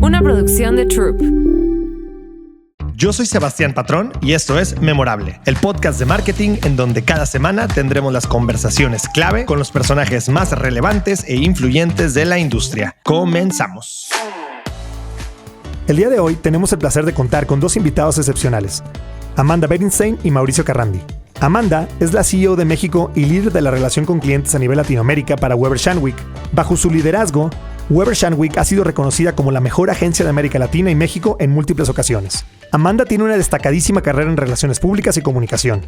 una producción de Troop. Yo soy Sebastián Patrón y esto es Memorable, el podcast de marketing en donde cada semana tendremos las conversaciones clave con los personajes más relevantes e influyentes de la industria. Comenzamos. El día de hoy tenemos el placer de contar con dos invitados excepcionales, Amanda Berenstein y Mauricio Carrandi. Amanda es la CEO de México y líder de la relación con clientes a nivel Latinoamérica para Weber Shandwick. Bajo su liderazgo, Weber Shandwick ha sido reconocida como la mejor agencia de América Latina y México en múltiples ocasiones. Amanda tiene una destacadísima carrera en relaciones públicas y comunicación,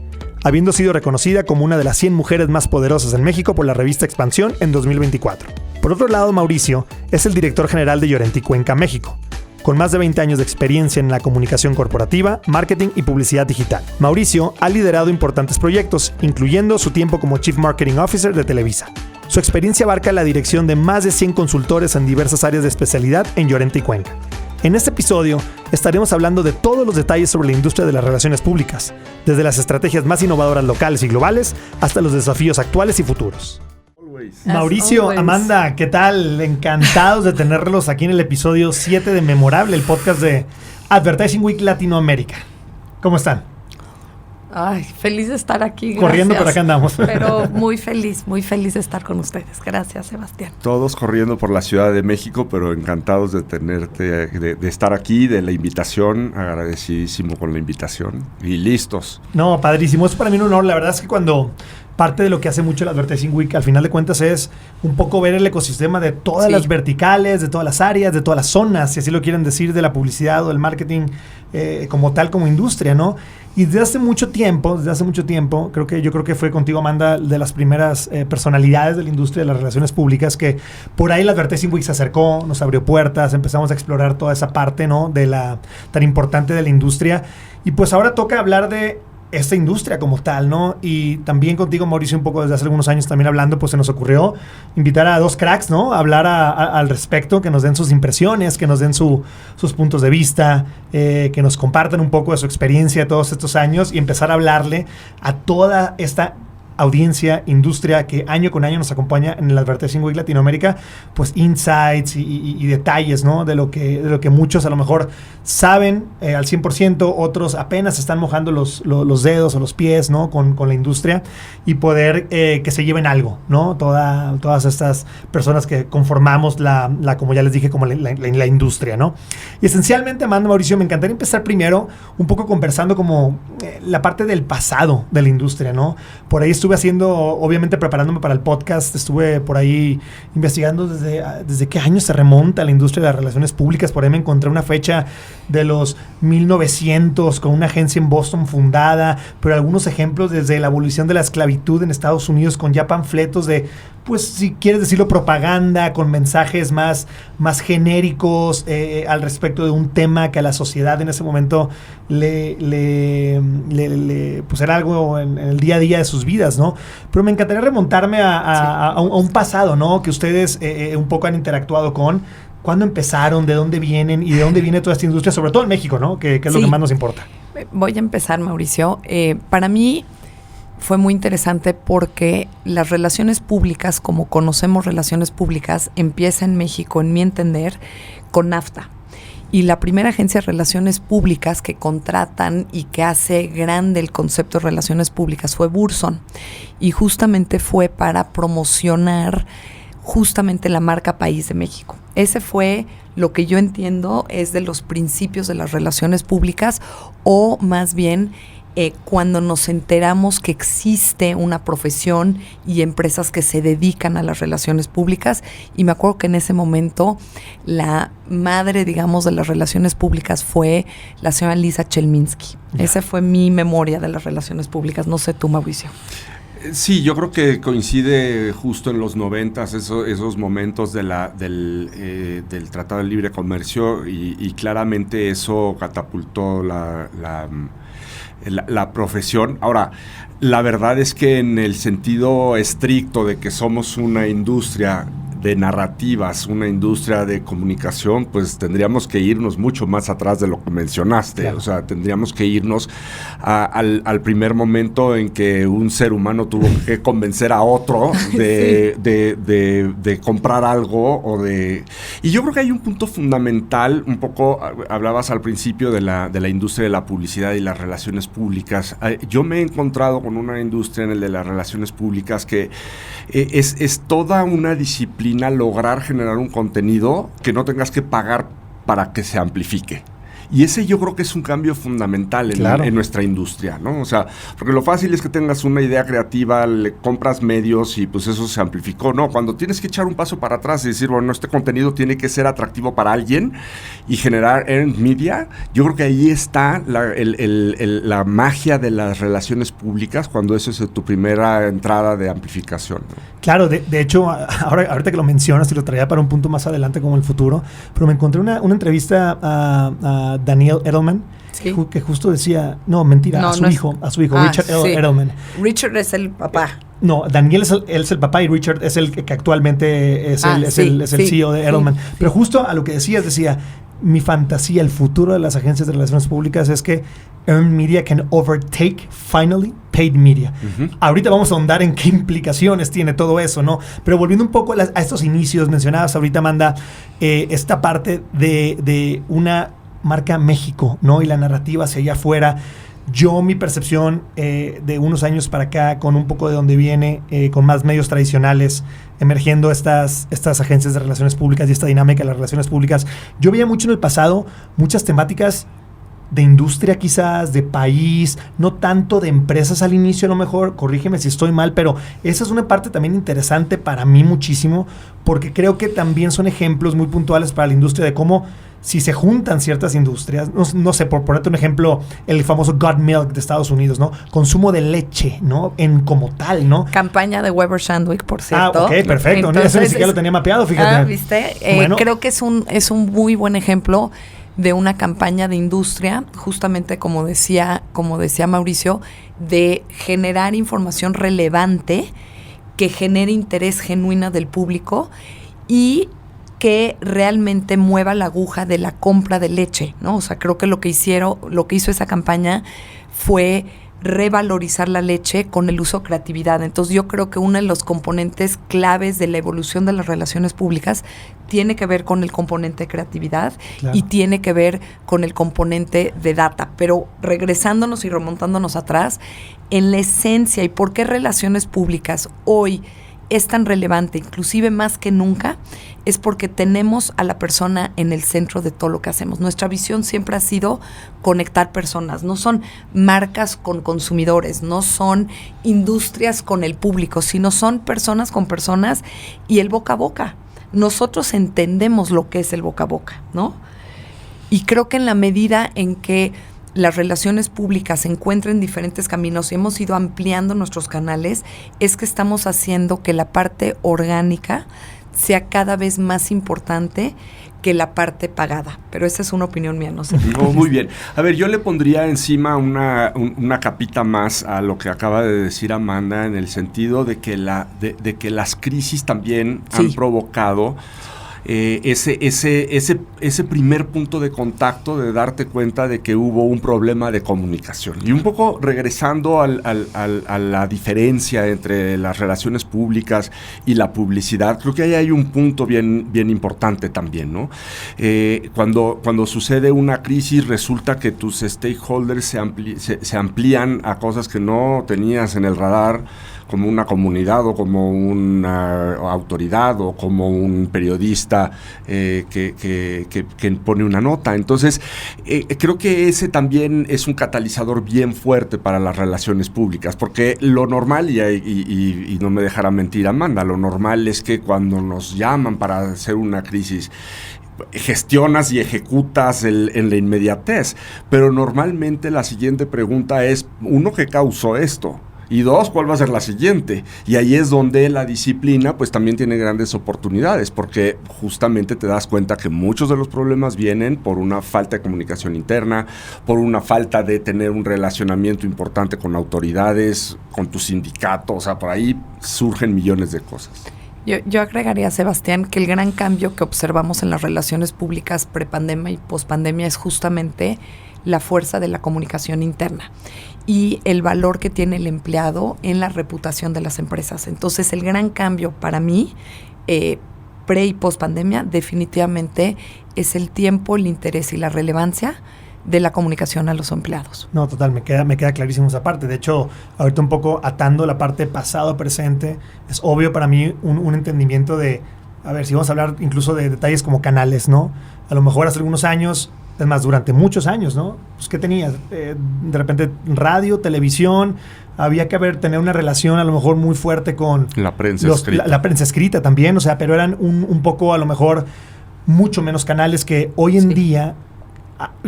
habiendo sido reconocida como una de las 100 mujeres más poderosas en México por la revista Expansión en 2024. Por otro lado, Mauricio es el director general de Llorente y Cuenca, México, con más de 20 años de experiencia en la comunicación corporativa, marketing y publicidad digital. Mauricio ha liderado importantes proyectos, incluyendo su tiempo como Chief Marketing Officer de Televisa. Su experiencia abarca la dirección de más de 100 consultores en diversas áreas de especialidad en Llorente y Cuenca. En este episodio estaremos hablando de todos los detalles sobre la industria de las relaciones públicas, desde las estrategias más innovadoras locales y globales hasta los desafíos actuales y futuros. Mauricio, Amanda, ¿qué tal? Encantados de tenerlos aquí en el episodio 7 de Memorable, el podcast de Advertising Week Latinoamérica. ¿Cómo están? Ay, feliz de estar aquí. Gracias. Corriendo, por acá andamos. Pero muy feliz de estar con ustedes. Gracias, Sebastián. Todos corriendo por la Ciudad de México, pero encantados de tenerte, de estar aquí, de la invitación, agradecidísimo con la invitación y listos. No, padrísimo, es para mí un honor. La verdad es que cuando parte de lo que hace mucho el Advertising Week, al final de cuentas, es un poco ver el ecosistema de todas las verticales, de todas las áreas, de todas las zonas, si así lo quieren decir, de la publicidad o del marketing como tal, como industria, ¿no? Y desde hace mucho tiempo, yo creo que fue contigo, Amanda, de las primeras personalidades de la industria de las relaciones públicas, que por ahí el Advertising Week se acercó, nos abrió puertas, empezamos a explorar toda esa parte, ¿no? De la tan importante de la industria. Y pues ahora toca hablar de esta industria como tal, ¿no? Y también contigo, Mauricio, un poco desde hace algunos años también hablando, pues se nos ocurrió invitar a dos cracks, ¿no? A hablar al respecto, que nos den sus impresiones, que nos den sus puntos de vista, que nos compartan un poco de su experiencia de todos estos años y empezar a hablarle a toda esta audiencia, industria que año con año nos acompaña en el Advertising Week Latinoamérica, pues insights y detalles, ¿no? De lo que muchos a lo mejor saben al 100%, otros apenas están mojando los dedos o los pies, ¿no? Con la industria y poder que se lleven algo, ¿no? Todas estas personas que conformamos la como ya les dije, como la industria, ¿no? Y esencialmente, Amanda, Mauricio, me encantaría empezar primero un poco conversando como la parte del pasado de la industria, ¿no? Por ahí estuve haciendo, obviamente preparándome para el podcast, estuve por ahí investigando desde qué año se remonta la industria de las relaciones públicas. Por ahí me encontré una fecha de los 1900 con una agencia en Boston fundada, pero algunos ejemplos desde la abolición de la esclavitud en Estados Unidos con ya panfletos de, pues si quieres decirlo, propaganda con mensajes más genéricos al respecto de un tema que a la sociedad en ese momento pues era algo en el día a día de sus vidas, ¿no? Pero me encantaría remontarme a un pasado, ¿no? Que ustedes un poco han interactuado con. ¿Cuándo empezaron? ¿De dónde vienen? ¿Y de dónde viene toda esta industria? Sobre todo en México, ¿no? Que es lo que más nos importa. Voy a empezar, Mauricio. Para mí fue muy interesante porque las relaciones públicas, como conocemos relaciones públicas, empieza en México, en mi entender, con NAFTA. Y la primera agencia de relaciones públicas que contratan y que hace grande el concepto de relaciones públicas fue Burson. Y justamente fue para promocionar justamente la marca País de México. Ese fue lo que yo entiendo es de los principios de las relaciones públicas, o más bien cuando nos enteramos que existe una profesión y empresas que se dedican a las relaciones públicas. Y me acuerdo que en ese momento la madre, digamos, de las relaciones públicas fue la señora Lisa Chelminsky. Esa fue mi memoria de las relaciones públicas. No sé tú, Mauricio. Sí, yo creo que coincide justo en los 90s esos momentos del Tratado de Libre Comercio y claramente eso catapultó la profesión. Ahora, la verdad es que en el sentido estricto de que somos una industria de narrativas, una industria de comunicación, pues tendríamos que irnos mucho más atrás de lo que mencionaste. Claro. O sea, tendríamos que irnos al primer momento en que un ser humano tuvo que convencer a otro de comprar algo o de... Y yo creo que hay un punto fundamental, un poco hablabas al principio de la industria de la publicidad y las relaciones públicas. Yo me he encontrado con una industria en el de las relaciones públicas que es toda una disciplina lograr generar un contenido que no tengas que pagar para que se amplifique. Y ese yo creo que es un cambio fundamental en nuestra industria, ¿no? O sea, porque lo fácil es que tengas una idea creativa, le compras medios y pues eso se amplificó. No, cuando tienes que echar un paso para atrás y decir, bueno, este contenido tiene que ser atractivo para alguien y generar earned media, yo creo que ahí está la magia de las relaciones públicas cuando esa es tu primera entrada de amplificación, ¿no? Claro, de hecho, ahorita que lo mencionas y lo traía para un punto más adelante como el futuro, pero me encontré una entrevista a Daniel Edelman, sí, que justo decía, a su hijo, Richard Edelman. Richard es el papá. No, Daniel es el papá y Richard es el que actualmente es el CEO de Edelman. Sí. Pero justo a lo que decía, mi fantasía, el futuro de las agencias de relaciones públicas es que earned media can overtake finally paid media. Uh-huh. Ahorita vamos a ahondar en qué implicaciones tiene todo eso, ¿no? Pero volviendo un poco a estos inicios, mencionabas ahorita, Amanda, esta parte de una marca México, ¿no? Y la narrativa hacia allá afuera. Mi percepción de unos años para acá, con un poco de donde viene, con más medios tradicionales, emergiendo estas agencias de relaciones públicas y esta dinámica de las relaciones públicas, yo veía mucho en el pasado muchas temáticas de industria quizás, de país, no tanto de empresas al inicio, a lo mejor, corrígeme si estoy mal, pero esa es una parte también interesante para mí muchísimo, porque creo que también son ejemplos muy puntuales para la industria de cómo si se juntan ciertas industrias, no sé, por ponerte un ejemplo, el famoso God Milk de Estados Unidos, ¿no? Consumo de leche, ¿no? Como tal, ¿no? Campaña de Weber Shandwick, por cierto. Ok, perfecto. Entonces, eso ni siquiera lo tenía mapeado, fíjate. ¿Viste? Creo que es un muy buen ejemplo de una campaña de industria, justamente como decía Mauricio, de generar información relevante que genere interés genuino del público y que realmente mueva la aguja de la compra de leche, ¿no? O sea, creo que lo que hizo esa campaña fue revalorizar la leche con el uso de creatividad. Entonces yo creo que uno de los componentes claves de la evolución de las relaciones públicas tiene que ver con el componente de creatividad, claro, y tiene que ver con el componente de data. Pero regresándonos y remontándonos atrás, en la esencia y por qué relaciones públicas hoy es tan relevante, inclusive más que nunca, es porque tenemos a la persona en el centro de todo lo que hacemos. Nuestra visión siempre ha sido conectar personas, no son marcas con consumidores, no son industrias con el público, sino son personas con personas y el boca a boca. Nosotros entendemos lo que es el boca a boca, ¿no? Y creo que en la medida en que las relaciones públicas se encuentran en diferentes caminos y hemos ido ampliando nuestros canales, es que estamos haciendo que la parte orgánica sea cada vez más importante que la parte pagada. Pero esa es una opinión mía, no sé. No, muy bien. A ver, yo le pondría encima una capita más a lo que acaba de decir Amanda, en el sentido de que las crisis también han provocado ese primer punto de contacto, de darte cuenta de que hubo un problema de comunicación. Y un poco regresando a la diferencia entre las relaciones públicas y la publicidad, creo que ahí hay un punto bien importante también, ¿no? Cuando sucede una crisis, resulta que tus stakeholders se amplían a cosas que no tenías en el radar, como una comunidad o como una autoridad o como un periodista que pone una nota. Entonces, creo que ese también es un catalizador bien fuerte para las relaciones públicas, porque lo normal, y no me dejará mentir Amanda, lo normal es que cuando nos llaman para hacer una crisis, gestionas y ejecutas en la inmediatez, pero normalmente la siguiente pregunta es, uno, ¿qué causó esto? Y dos, ¿cuál va a ser la siguiente? Y ahí es donde la disciplina pues también tiene grandes oportunidades, porque justamente te das cuenta que muchos de los problemas vienen por una falta de comunicación interna, por una falta de tener un relacionamiento importante con autoridades, con tu sindicato, o sea, por ahí surgen millones de cosas. Yo agregaría, Sebastián, que el gran cambio que observamos en las relaciones públicas prepandemia y pospandemia es justamente la fuerza de la comunicación interna y el valor que tiene el empleado en la reputación de las empresas. Entonces, el gran cambio para mí, pre y post pandemia, definitivamente es el tiempo, el interés y la relevancia de la comunicación a los empleados. No, total, me queda clarísimo esa parte. De hecho, ahorita un poco atando la parte pasado-presente, es obvio para mí un entendimiento de, a ver, si vamos a hablar incluso de detalles como canales, ¿no? A lo mejor hace algunos años, es más, durante muchos años, ¿no? Pues, ¿qué tenías? De repente, radio, televisión, había que tener una relación a lo mejor muy fuerte con... La prensa escrita. La prensa escrita también, o sea, pero eran un poco, a lo mejor, mucho menos canales que hoy en día,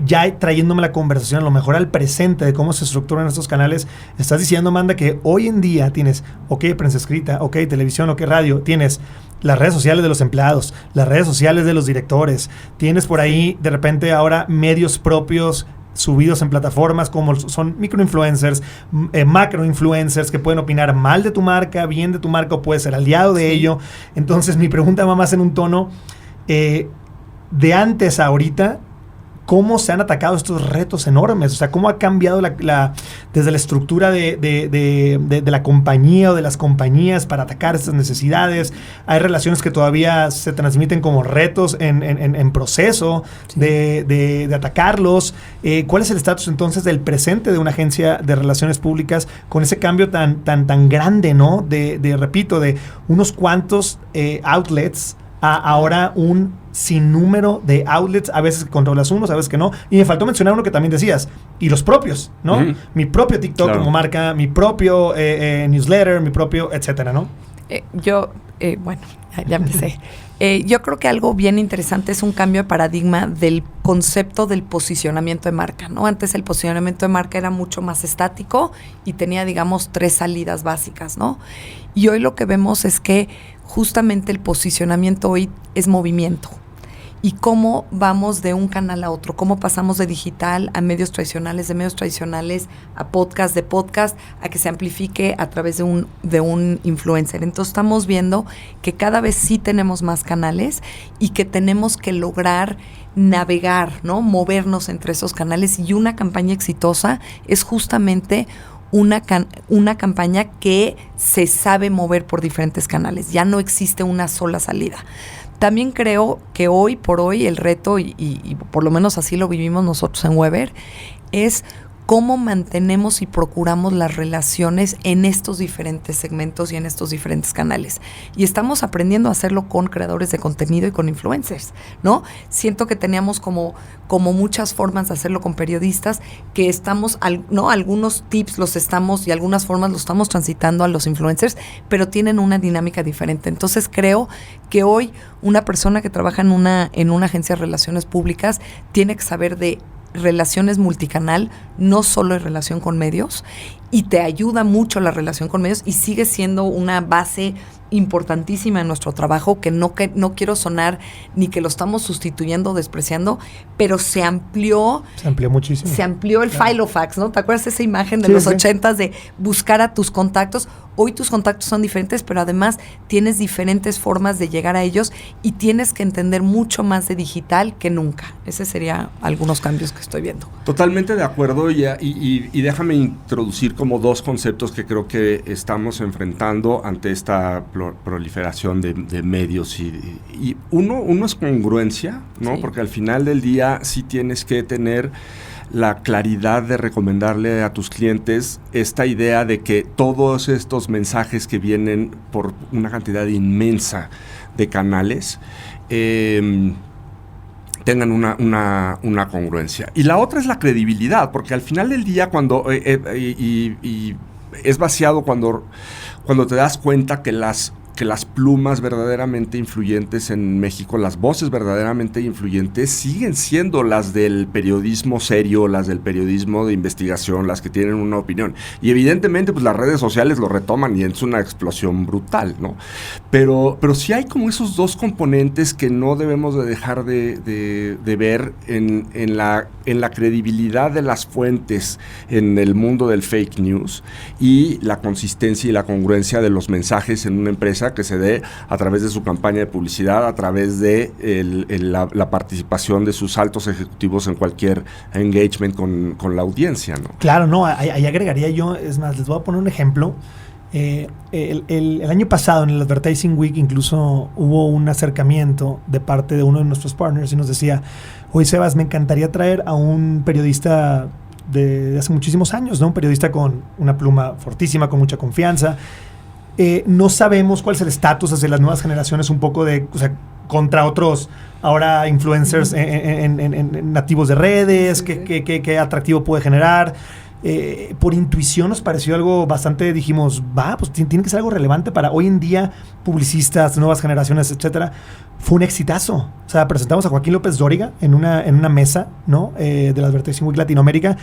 ya trayéndome la conversación a lo mejor al presente de cómo se estructuran estos canales, estás diciendo, Amanda, que hoy en día tienes, prensa escrita, televisión, radio, tienes las redes sociales de los empleados, las redes sociales de los directores, tienes por ahí de repente ahora medios propios subidos en plataformas como son microinfluencers, macroinfluencers que pueden opinar mal de tu marca, bien de tu marca o puede ser aliado de ello. Entonces mi pregunta va más en un tono de antes a ahorita, ¿cómo se han atacado estos retos enormes? O sea, ¿cómo ha cambiado desde la estructura de la compañía o de las compañías para atacar estas necesidades? Hay relaciones que todavía se transmiten como retos en proceso de atacarlos. ¿Cuál es el estatus entonces del presente de una agencia de relaciones públicas con ese cambio tan grande, ¿no? Repito, de unos cuantos outlets a ahora un sinnúmero de outlets, a veces que controlas unos, a veces que no. Y me faltó mencionar uno que también decías, y los propios, ¿no? Uh-huh. Mi propio TikTok como marca, mi propio newsletter, mi propio, etcétera, ¿no? Bueno, ya empecé. Yo creo que algo bien interesante es un cambio de paradigma del concepto del posicionamiento de marca, ¿no? Antes el posicionamiento de marca era mucho más estático y tenía, digamos, 3 salidas básicas, ¿no? Y hoy lo que vemos es que justamente el posicionamiento hoy es movimiento. Y cómo vamos de un canal a otro, cómo pasamos de digital a medios tradicionales, de medios tradicionales a podcast, de podcast a que se amplifique a través de un influencer. Entonces estamos viendo que cada vez sí tenemos más canales y que tenemos que lograr navegar, ¿no? Movernos entre esos canales, y una campaña exitosa es justamente una campaña que se sabe mover por diferentes canales. Ya no existe una sola salida. También creo que hoy por hoy el reto, y por lo menos así lo vivimos nosotros en Weber, es cómo mantenemos y procuramos las relaciones en estos diferentes segmentos y en estos diferentes canales. Y estamos aprendiendo a hacerlo con creadores de contenido y con influencers, ¿no? Siento que teníamos como muchas formas de hacerlo con periodistas, que estamos, ¿no? Algunos tips y algunas formas los estamos transitando a los influencers, pero tienen una dinámica diferente. Entonces creo que hoy una persona que trabaja en una agencia de relaciones públicas tiene que saber de relaciones multicanal, no solo en relación con medios, y te ayuda mucho la relación con medios y sigue siendo una base importantísima en nuestro trabajo, que no quiero sonar ni que lo estamos sustituyendo o despreciando, pero se amplió muchísimo. Se amplió el Filofax, ¿no? ¿Te acuerdas esa imagen de los 80s de buscar a tus contactos? Hoy tus contactos son diferentes, pero además tienes diferentes formas de llegar a ellos y tienes que entender mucho más de digital que nunca. Ese sería algunos cambios que estoy viendo. Totalmente de acuerdo, y déjame introducir como 2 conceptos que creo que estamos enfrentando ante esta proliferación de medios. Y uno es congruencia, ¿no? Sí. Porque al final del día sí tienes que tener la claridad de recomendarle a tus clientes esta idea de que todos estos mensajes que vienen por una cantidad inmensa de canales tengan una congruencia. Y la otra es la credibilidad, porque al final del día cuando y es vaciado cuando te das cuenta que las plumas verdaderamente influyentes en México, las voces verdaderamente influyentes, siguen siendo las del periodismo serio, las del periodismo de investigación, las que tienen una opinión. Y evidentemente, pues las redes sociales lo retoman y es una explosión brutal, ¿no? Pero sí hay como esos 2 componentes que no debemos de dejar de ver en la credibilidad de las fuentes en el mundo del fake news y la consistencia y la congruencia de los mensajes en una empresa sea que se dé a través de su campaña de publicidad, a través de la participación de sus altos ejecutivos en cualquier engagement con la audiencia, ¿no? Claro, no, ahí agregaría yo, es más, les voy a poner un ejemplo. El año pasado en el Advertising Week incluso hubo un acercamiento de parte de uno de nuestros partners y nos decía, oye Sebas, me encantaría traer a un periodista de hace muchísimos años, ¿no? Un periodista con una pluma fortísima, con mucha confianza. No sabemos cuál es el estatus hacia las nuevas generaciones, un poco de, o sea, contra otros ahora influencers en nativos de redes, qué atractivo puede generar. Por intuición nos pareció algo bastante, dijimos, pues tiene que ser algo relevante para hoy en día, publicistas, nuevas generaciones, etcétera. Fue un exitazo. O sea, presentamos a Joaquín López Dóriga en una mesa, ¿no? De la Advertising Week Latinoamérica.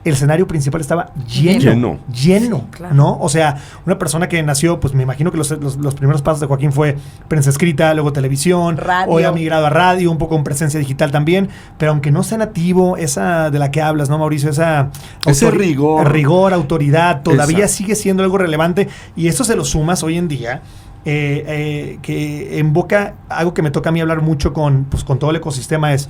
El escenario principal estaba lleno, sí, claro, ¿no? O sea, una persona que nació, pues me imagino que los primeros pasos de Joaquín fue prensa escrita, luego televisión, radio. Hoy ha migrado a radio, un poco en presencia digital también, pero aunque no sea nativo, esa de la que hablas, ¿no, Mauricio? Ese rigor, autoridad, todavía sigue siendo algo relevante, y eso se lo sumas hoy en día, que invoca algo que me toca a mí hablar mucho con todo el ecosistema es...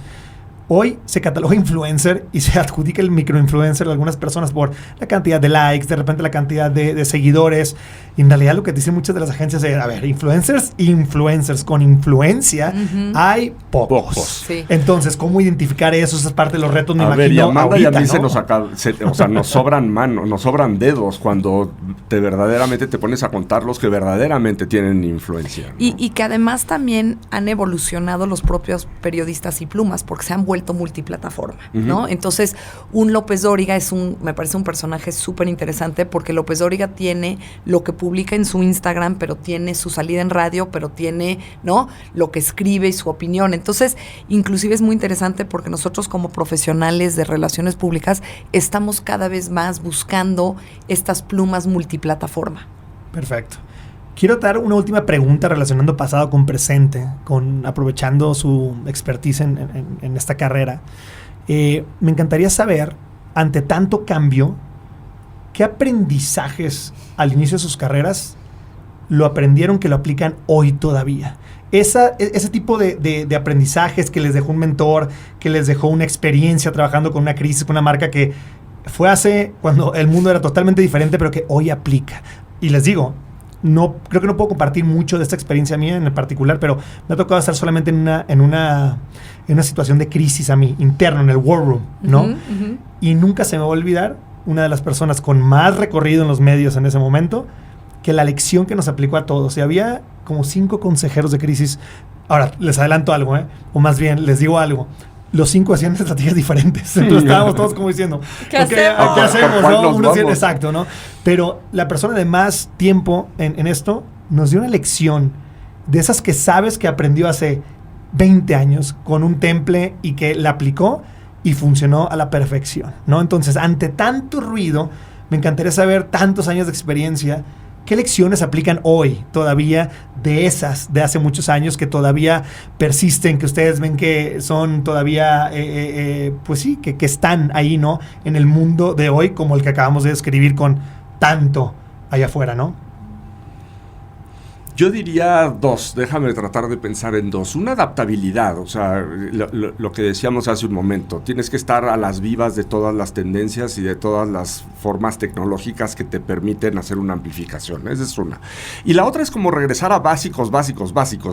Hoy se cataloga influencer y se adjudica el microinfluencer de algunas personas por la cantidad de likes, de repente la cantidad de seguidores. Y en realidad lo que dicen muchas de las agencias es, a ver, influencers con influencia, hay pocos. Sí. Entonces, ¿cómo identificar eso? Esa es parte de los retos, me imagino. A ver, y Amanda ahorita, y a mí ¿no? nos sobran manos, nos sobran dedos cuando verdaderamente te pones a contar los que verdaderamente tienen influencia, ¿no? Y que además también han evolucionado los propios periodistas y plumas, porque se han vuelto multiplataforma, ¿no? Entonces, un López Dóriga me parece un personaje súper interesante, porque López Dóriga tiene lo que publica en su Instagram, pero tiene su salida en radio, pero tiene, ¿no?, lo que escribe y su opinión. Entonces, inclusive es muy interesante porque nosotros como profesionales de relaciones públicas estamos cada vez más buscando estas plumas multiplataforma. Perfecto. Quiero dar una última pregunta relacionando pasado con presente, aprovechando su expertise en esta carrera. Me encantaría saber, ante tanto cambio, ¿qué aprendizajes al inicio de sus carreras lo aprendieron que lo aplican hoy todavía? Ese tipo de aprendizajes que les dejó un mentor, que les dejó una experiencia trabajando con una crisis, con una marca que fue hace cuando el mundo era totalmente diferente, pero que hoy aplica. Y les digo, creo que no puedo compartir mucho de esta experiencia mía en particular, pero me ha tocado estar solamente en una situación de crisis a mí, interno, en el war room, ¿no? Y nunca se me va a olvidar una de las personas con más recorrido en los medios en ese momento, que la lección que nos aplicó a todos. Y había como 5 consejeros de crisis. Ahora, les adelanto algo, o más bien, les digo algo. Los 5 hacían estrategias diferentes. Entonces estábamos todos como diciendo, ¿qué hacemos? ¿No? Uno hacía exacto, ¿no? Pero la persona de más tiempo en esto nos dio una lección de esas que sabes que aprendió hace 20 años con un temple y que la aplicó y funcionó a la perfección, ¿no? Entonces, ante tanto ruido, me encantaría saber, tantos años de experiencia, ¿qué lecciones aplican hoy todavía de esas de hace muchos años que todavía persisten, que ustedes ven que son todavía, pues sí, que están ahí, ¿no? En el mundo de hoy, como el que acabamos de describir con tanto allá afuera, ¿no? Yo diría 2, déjame tratar de pensar en 2. Una adaptabilidad, o sea, lo que decíamos hace un momento. Tienes que estar a las vivas de todas las tendencias y de todas las formas tecnológicas que te permiten hacer una amplificación. Esa es una. Y la otra es como regresar a básicos.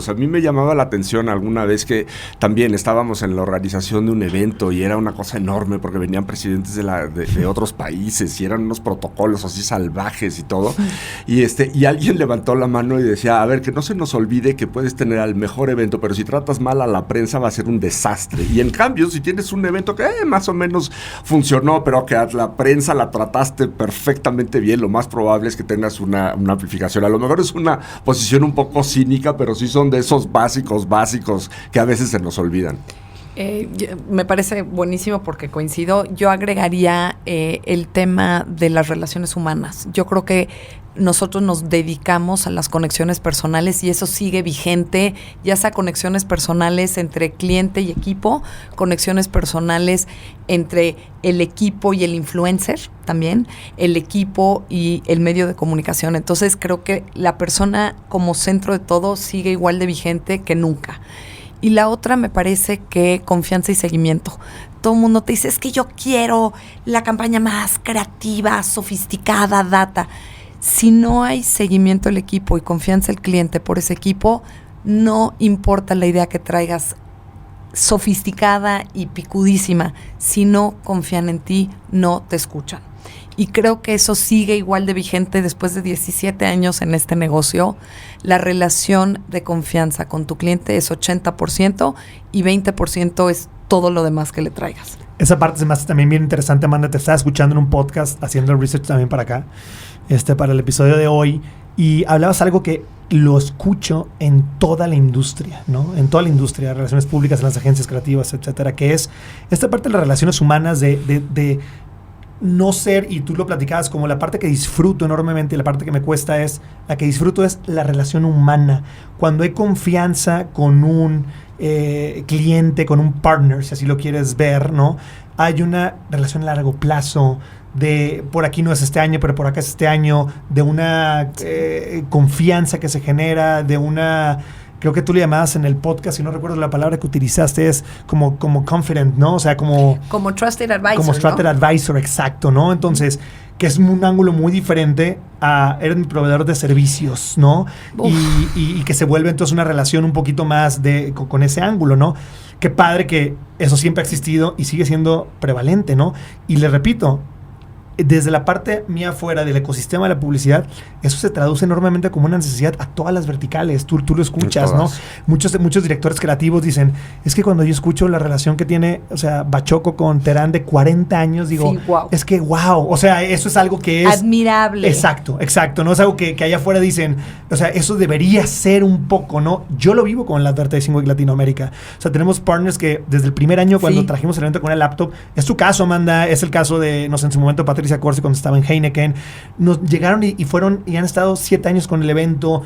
A mí me llamaba la atención alguna vez que también estábamos en la organización de un evento y era una cosa enorme porque venían presidentes de otros países y eran unos protocolos así salvajes y todo. Y alguien levantó la mano y decía, a ver, que no se nos olvide que puedes tener al mejor evento, pero si tratas mal a la prensa va a ser un desastre. Y en cambio, si tienes un evento que más o menos funcionó, pero que a la prensa la trataste perfectamente bien, lo más probable es que tengas una amplificación. A lo mejor es una posición un poco cínica, pero sí son de esos básicos que a veces se nos olvidan. Me parece buenísimo porque coincido. Yo agregaría el tema de las relaciones humanas. Yo creo que nosotros nos dedicamos a las conexiones personales y eso sigue vigente, ya sea conexiones personales entre cliente y equipo, conexiones personales entre el equipo y el influencer también, el equipo y el medio de comunicación. Entonces creo que la persona como centro de todo sigue igual de vigente que nunca. Y la otra me parece que confianza y seguimiento. Todo el mundo te dice, es que yo quiero la campaña más creativa, sofisticada, data. Si no hay seguimiento del equipo y confianza del cliente por ese equipo, no importa la idea que traigas sofisticada y picudísima. Si no confían en ti, no te escuchan. Y creo que eso sigue igual de vigente después de 17 años en este negocio. La relación de confianza con tu cliente es 80% y 20% es todo lo demás que le traigas. Esa parte se me hace también bien interesante, Amanda. Te estaba escuchando en un podcast, haciendo el research también para acá, para el episodio de hoy, y hablabas algo que lo escucho en toda la industria, ¿no? En toda la industria, relaciones públicas, en las agencias creativas, etcétera, que es esta parte de las relaciones humanas de no ser, y tú lo platicabas como la parte que disfruto enormemente y la parte que me cuesta es, la que disfruto es la relación humana. Cuando hay confianza con un cliente, con un partner, si así lo quieres ver, ¿no? Hay una relación a largo plazo, de por aquí no es este año, pero por acá es este año, de una confianza que se genera, de una... Creo que tú le llamabas en el podcast, si no recuerdo la palabra que utilizaste, es como confident, ¿no? O sea, como trusted advisor, como trusted advisor, exacto, ¿no? Entonces, que es un ángulo muy diferente a eres mi proveedor de servicios, ¿no? Y que se vuelve entonces una relación un poquito más con ese ángulo, ¿no? Qué padre que eso siempre ha existido y sigue siendo prevalente, ¿no? Y le repito, desde la parte mía fuera del ecosistema de la publicidad, eso se traduce enormemente como una necesidad a todas las verticales. Tú lo escuchas, ¿no? Muchos directores creativos dicen, es que cuando yo escucho la relación que tiene, o sea, Bachoco con Terán de 40 años, digo, sí, wow. Es que wow, o sea, eso es algo que es... admirable. Exacto, no es algo que allá afuera dicen, o sea, eso debería ser un poco, ¿no? Yo lo vivo con la Advertising Week Latinoamérica. O sea, tenemos partners que desde el primer año cuando trajimos el evento con el laptop, es tu caso, Amanda, es el caso de, no sé, en su momento Patricia Corsi cuando estaba en Heineken, nos llegaron y fueron y han estado 7 años con el evento.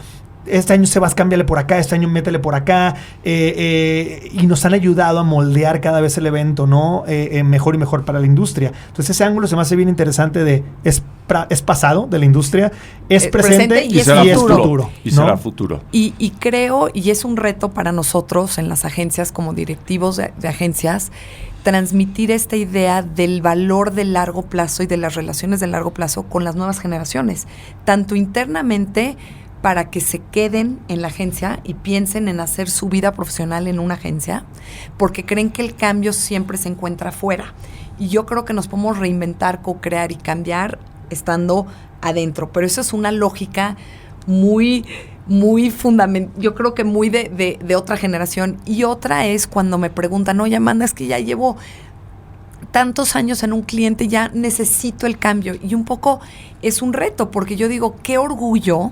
Este año Sebas, cámbiale por acá, este año métele por acá, y nos han ayudado a moldear cada vez el evento, ¿no? Mejor y mejor para la industria. Entonces ese ángulo se me hace bien interesante de es pasado de la industria, es presente y es futuro. Y será futuro. Y creo, y es un reto para nosotros en las agencias como directivos de agencias, transmitir esta idea del valor de largo plazo y de las relaciones de largo plazo con las nuevas generaciones, tanto internamente para que se queden en la agencia y piensen en hacer su vida profesional en una agencia, porque creen que el cambio siempre se encuentra afuera. Y yo creo que nos podemos reinventar, co-crear y cambiar estando adentro. Pero eso es una lógica muy fundamental, yo creo que muy de otra generación. Y otra es cuando me preguntan, oye, Amanda, es que ya llevo tantos años en un cliente, ya necesito el cambio. Y un poco es un reto, porque yo digo, qué orgullo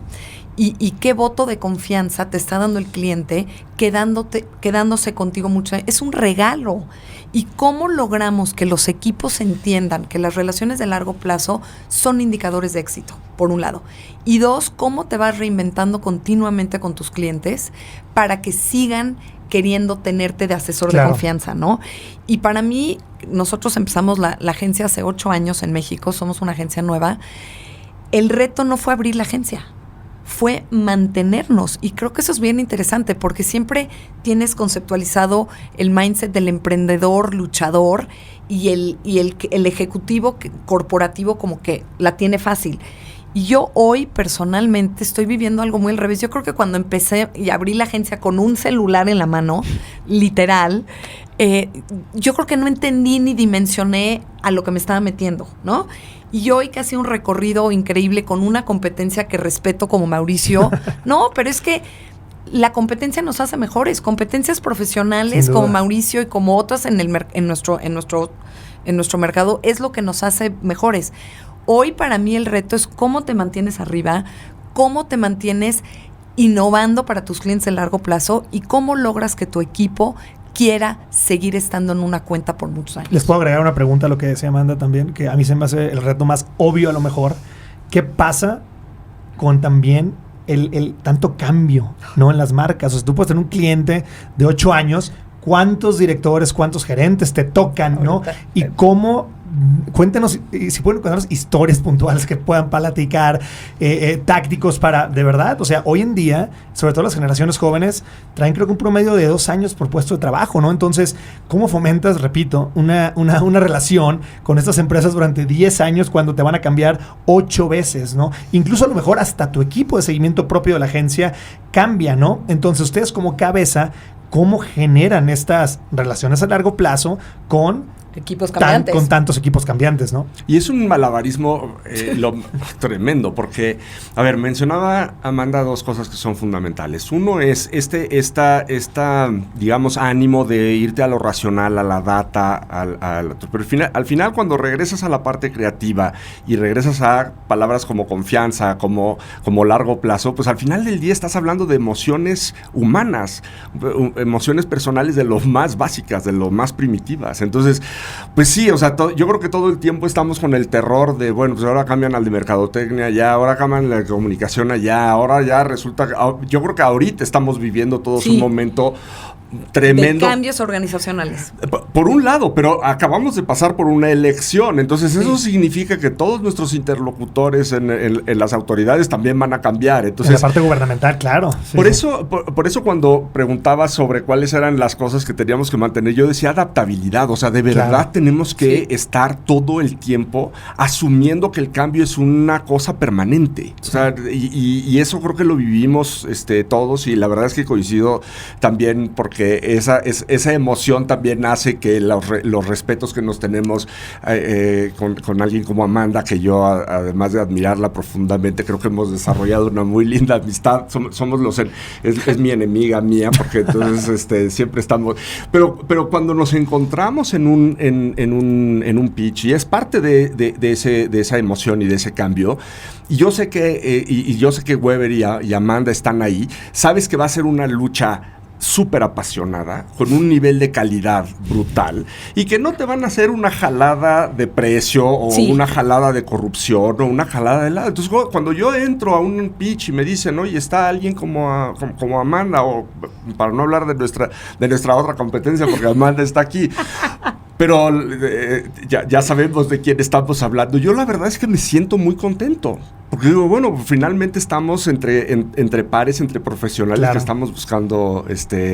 y qué voto de confianza te está dando el cliente quedándose contigo mucho. Es un regalo. ¿Y cómo logramos que los equipos entiendan que las relaciones de largo plazo son indicadores de éxito, por un lado? Y dos, ¿cómo te vas reinventando continuamente con tus clientes para que sigan queriendo tenerte de asesor de confianza, ¿no? Y para mí, nosotros empezamos la agencia hace 8 años en México, somos una agencia nueva. El reto no fue abrir la agencia, fue mantenernos. Y creo que eso es bien interesante porque siempre tienes conceptualizado el mindset del emprendedor, luchador y el ejecutivo corporativo como que la tiene fácil. Y yo hoy personalmente estoy viviendo algo muy al revés. Yo creo que cuando empecé y abrí la agencia con un celular en la mano, literal, yo creo que no entendí ni dimensioné a lo que me estaba metiendo, ¿no? Y hoy que ha sido un recorrido increíble con una competencia que respeto como Mauricio. No, pero es que la competencia nos hace mejores. Competencias profesionales como Mauricio y como otras en nuestro mercado es lo que nos hace mejores. Hoy para mí el reto es cómo te mantienes arriba, cómo te mantienes innovando para tus clientes a largo plazo y cómo logras que tu equipo quiera seguir estando en una cuenta por muchos años. Les puedo agregar una pregunta a lo que decía Amanda también, que a mí se me hace el reto más obvio a lo mejor. ¿Qué pasa con también el tanto cambio, ¿no? En las marcas? O sea, tú puedes tener un cliente de 8 años, ¿cuántos directores, cuántos gerentes te tocan, ¿no? Y cómo... Cuéntenos, si pueden contarnos historias puntuales que puedan platicar, tácticos para, de verdad, o sea, hoy en día, sobre todo las generaciones jóvenes, traen creo que un promedio de 2 años por puesto de trabajo, ¿no? Entonces, ¿cómo fomentas, repito, una relación con estas empresas durante 10 años cuando te van a cambiar 8 veces, ¿no? Incluso a lo mejor hasta tu equipo de seguimiento propio de la agencia cambia, ¿no? Entonces, ustedes como cabeza, ¿cómo generan estas relaciones a largo plazo con equipos cambiantes? Con tantos equipos cambiantes, ¿no? Y es un malabarismo tremendo, porque, a ver, mencionaba Amanda 2 cosas que son fundamentales. Uno es esta digamos, ánimo de irte a lo racional, a la data, pero al final cuando regresas a la parte creativa y regresas a palabras como confianza, como largo plazo, pues al final del día estás hablando de emociones humanas, emociones personales de lo más básicas, de lo más primitivas. Entonces, pues sí, o sea, yo creo que todo el tiempo estamos con el terror de, bueno, pues ahora cambian al de mercadotecnia allá, ahora cambian la comunicación allá, ahora ya resulta que, yo creo que ahorita estamos viviendo todos un momento tremendo. De cambios organizacionales. Por un lado, pero acabamos de pasar por una elección, entonces eso significa que todos nuestros interlocutores en las autoridades también van a cambiar. Entonces, en la parte gubernamental, claro. Sí, por eso cuando preguntaba sobre cuáles eran las cosas que teníamos que mantener, yo decía adaptabilidad, o sea, de verdad tenemos que estar todo el tiempo asumiendo que el cambio es una cosa permanente. O sea, y eso creo que lo vivimos todos, y la verdad es que coincido también porque esa emoción también hace que los respetos que nos tenemos con alguien como Amanda, que yo además de admirarla profundamente, creo que hemos desarrollado una muy linda amistad. Somos es mi enemiga mía, porque entonces siempre estamos, pero cuando nos encontramos en un pitch, y es parte de esa emoción y de ese cambio, y yo sé que Weber y Amanda están ahí, sabes que va a ser una lucha súper apasionada, con un nivel de calidad brutal, y que no te van a hacer una jalada de precio o una jalada de corrupción o una jalada de lado. Entonces, cuando yo entro a un pitch y me dicen, oye, está alguien como Amanda, o para no hablar de nuestra otra competencia, porque Amanda está aquí, pero ya sabemos de quién estamos hablando. Yo la verdad es que me siento muy contento, porque digo, bueno, finalmente estamos entre pares, entre profesionales, que estamos buscando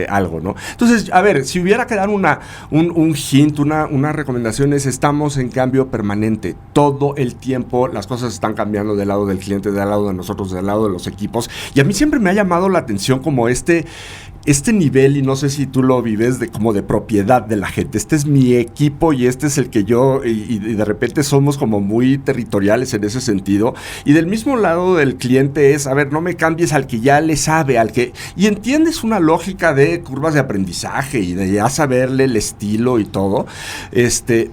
algo, ¿no? Entonces, a ver, si hubiera que dar un hint, una recomendación, es: estamos en cambio permanente. Todo el tiempo las cosas están cambiando del lado del cliente, del lado de nosotros, del lado de los equipos. Y a mí siempre me ha llamado la atención como este nivel, y no sé si tú lo vives, como de propiedad de la gente. Este es mi equipo y este es el que yo, y de repente somos como muy territoriales en ese sentido. Y del mismo lado del cliente es, a ver, no me cambies al que ya le sabe, y entiendes una lógica de curvas de aprendizaje y de ya saberle el estilo y todo,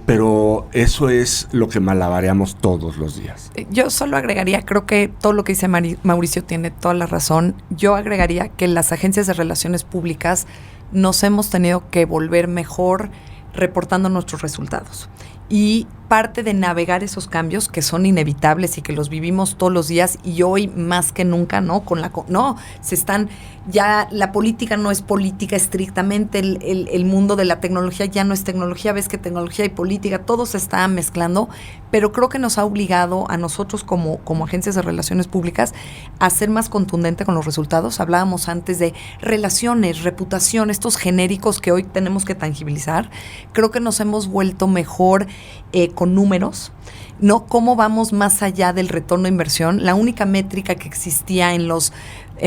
pero eso es lo que malabareamos todos los días. Yo solo agregaría, creo que todo lo que dice Mauricio tiene toda la razón. Yo agregaría que las agencias de relaciones públicas nos hemos tenido que volver mejor reportando nuestros resultados. Y parte de navegar esos cambios que son inevitables y que los vivimos todos los días, y hoy más que nunca, ¿no? Ya la política no es política estrictamente, el mundo de la tecnología ya no es tecnología, ves que tecnología y política, todo se está mezclando, pero creo que nos ha obligado a nosotros como agencias de relaciones públicas a ser más contundente con los resultados. Hablábamos antes de relaciones, reputación, estos genéricos que hoy tenemos que tangibilizar. Creo que nos hemos vuelto mejor con números, ¿no? ¿Cómo vamos más allá del retorno de inversión? La única métrica que existía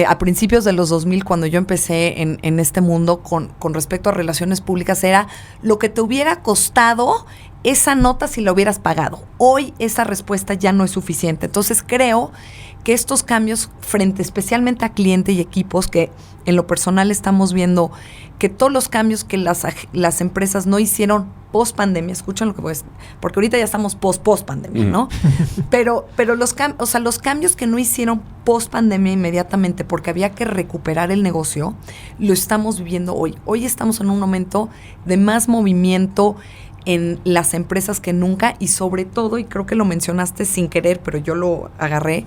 a principios de los 2000, cuando yo empecé en este mundo con respecto a relaciones públicas, era lo que te hubiera costado esa nota si la hubieras pagado. Hoy esa respuesta ya no es suficiente. Entonces creo que estos cambios frente especialmente a cliente y equipos, que en lo personal estamos viendo que todos los cambios que las empresas no hicieron post-pandemia, escuchen lo que voy a decir, porque ahorita ya estamos post-pandemia, ¿no? Pero los cambios que no hicieron post-pandemia inmediatamente porque había que recuperar el negocio, lo estamos viviendo hoy. Hoy estamos en un momento de más movimiento en las empresas que nunca, y sobre todo, y creo que lo mencionaste sin querer, pero yo lo agarré,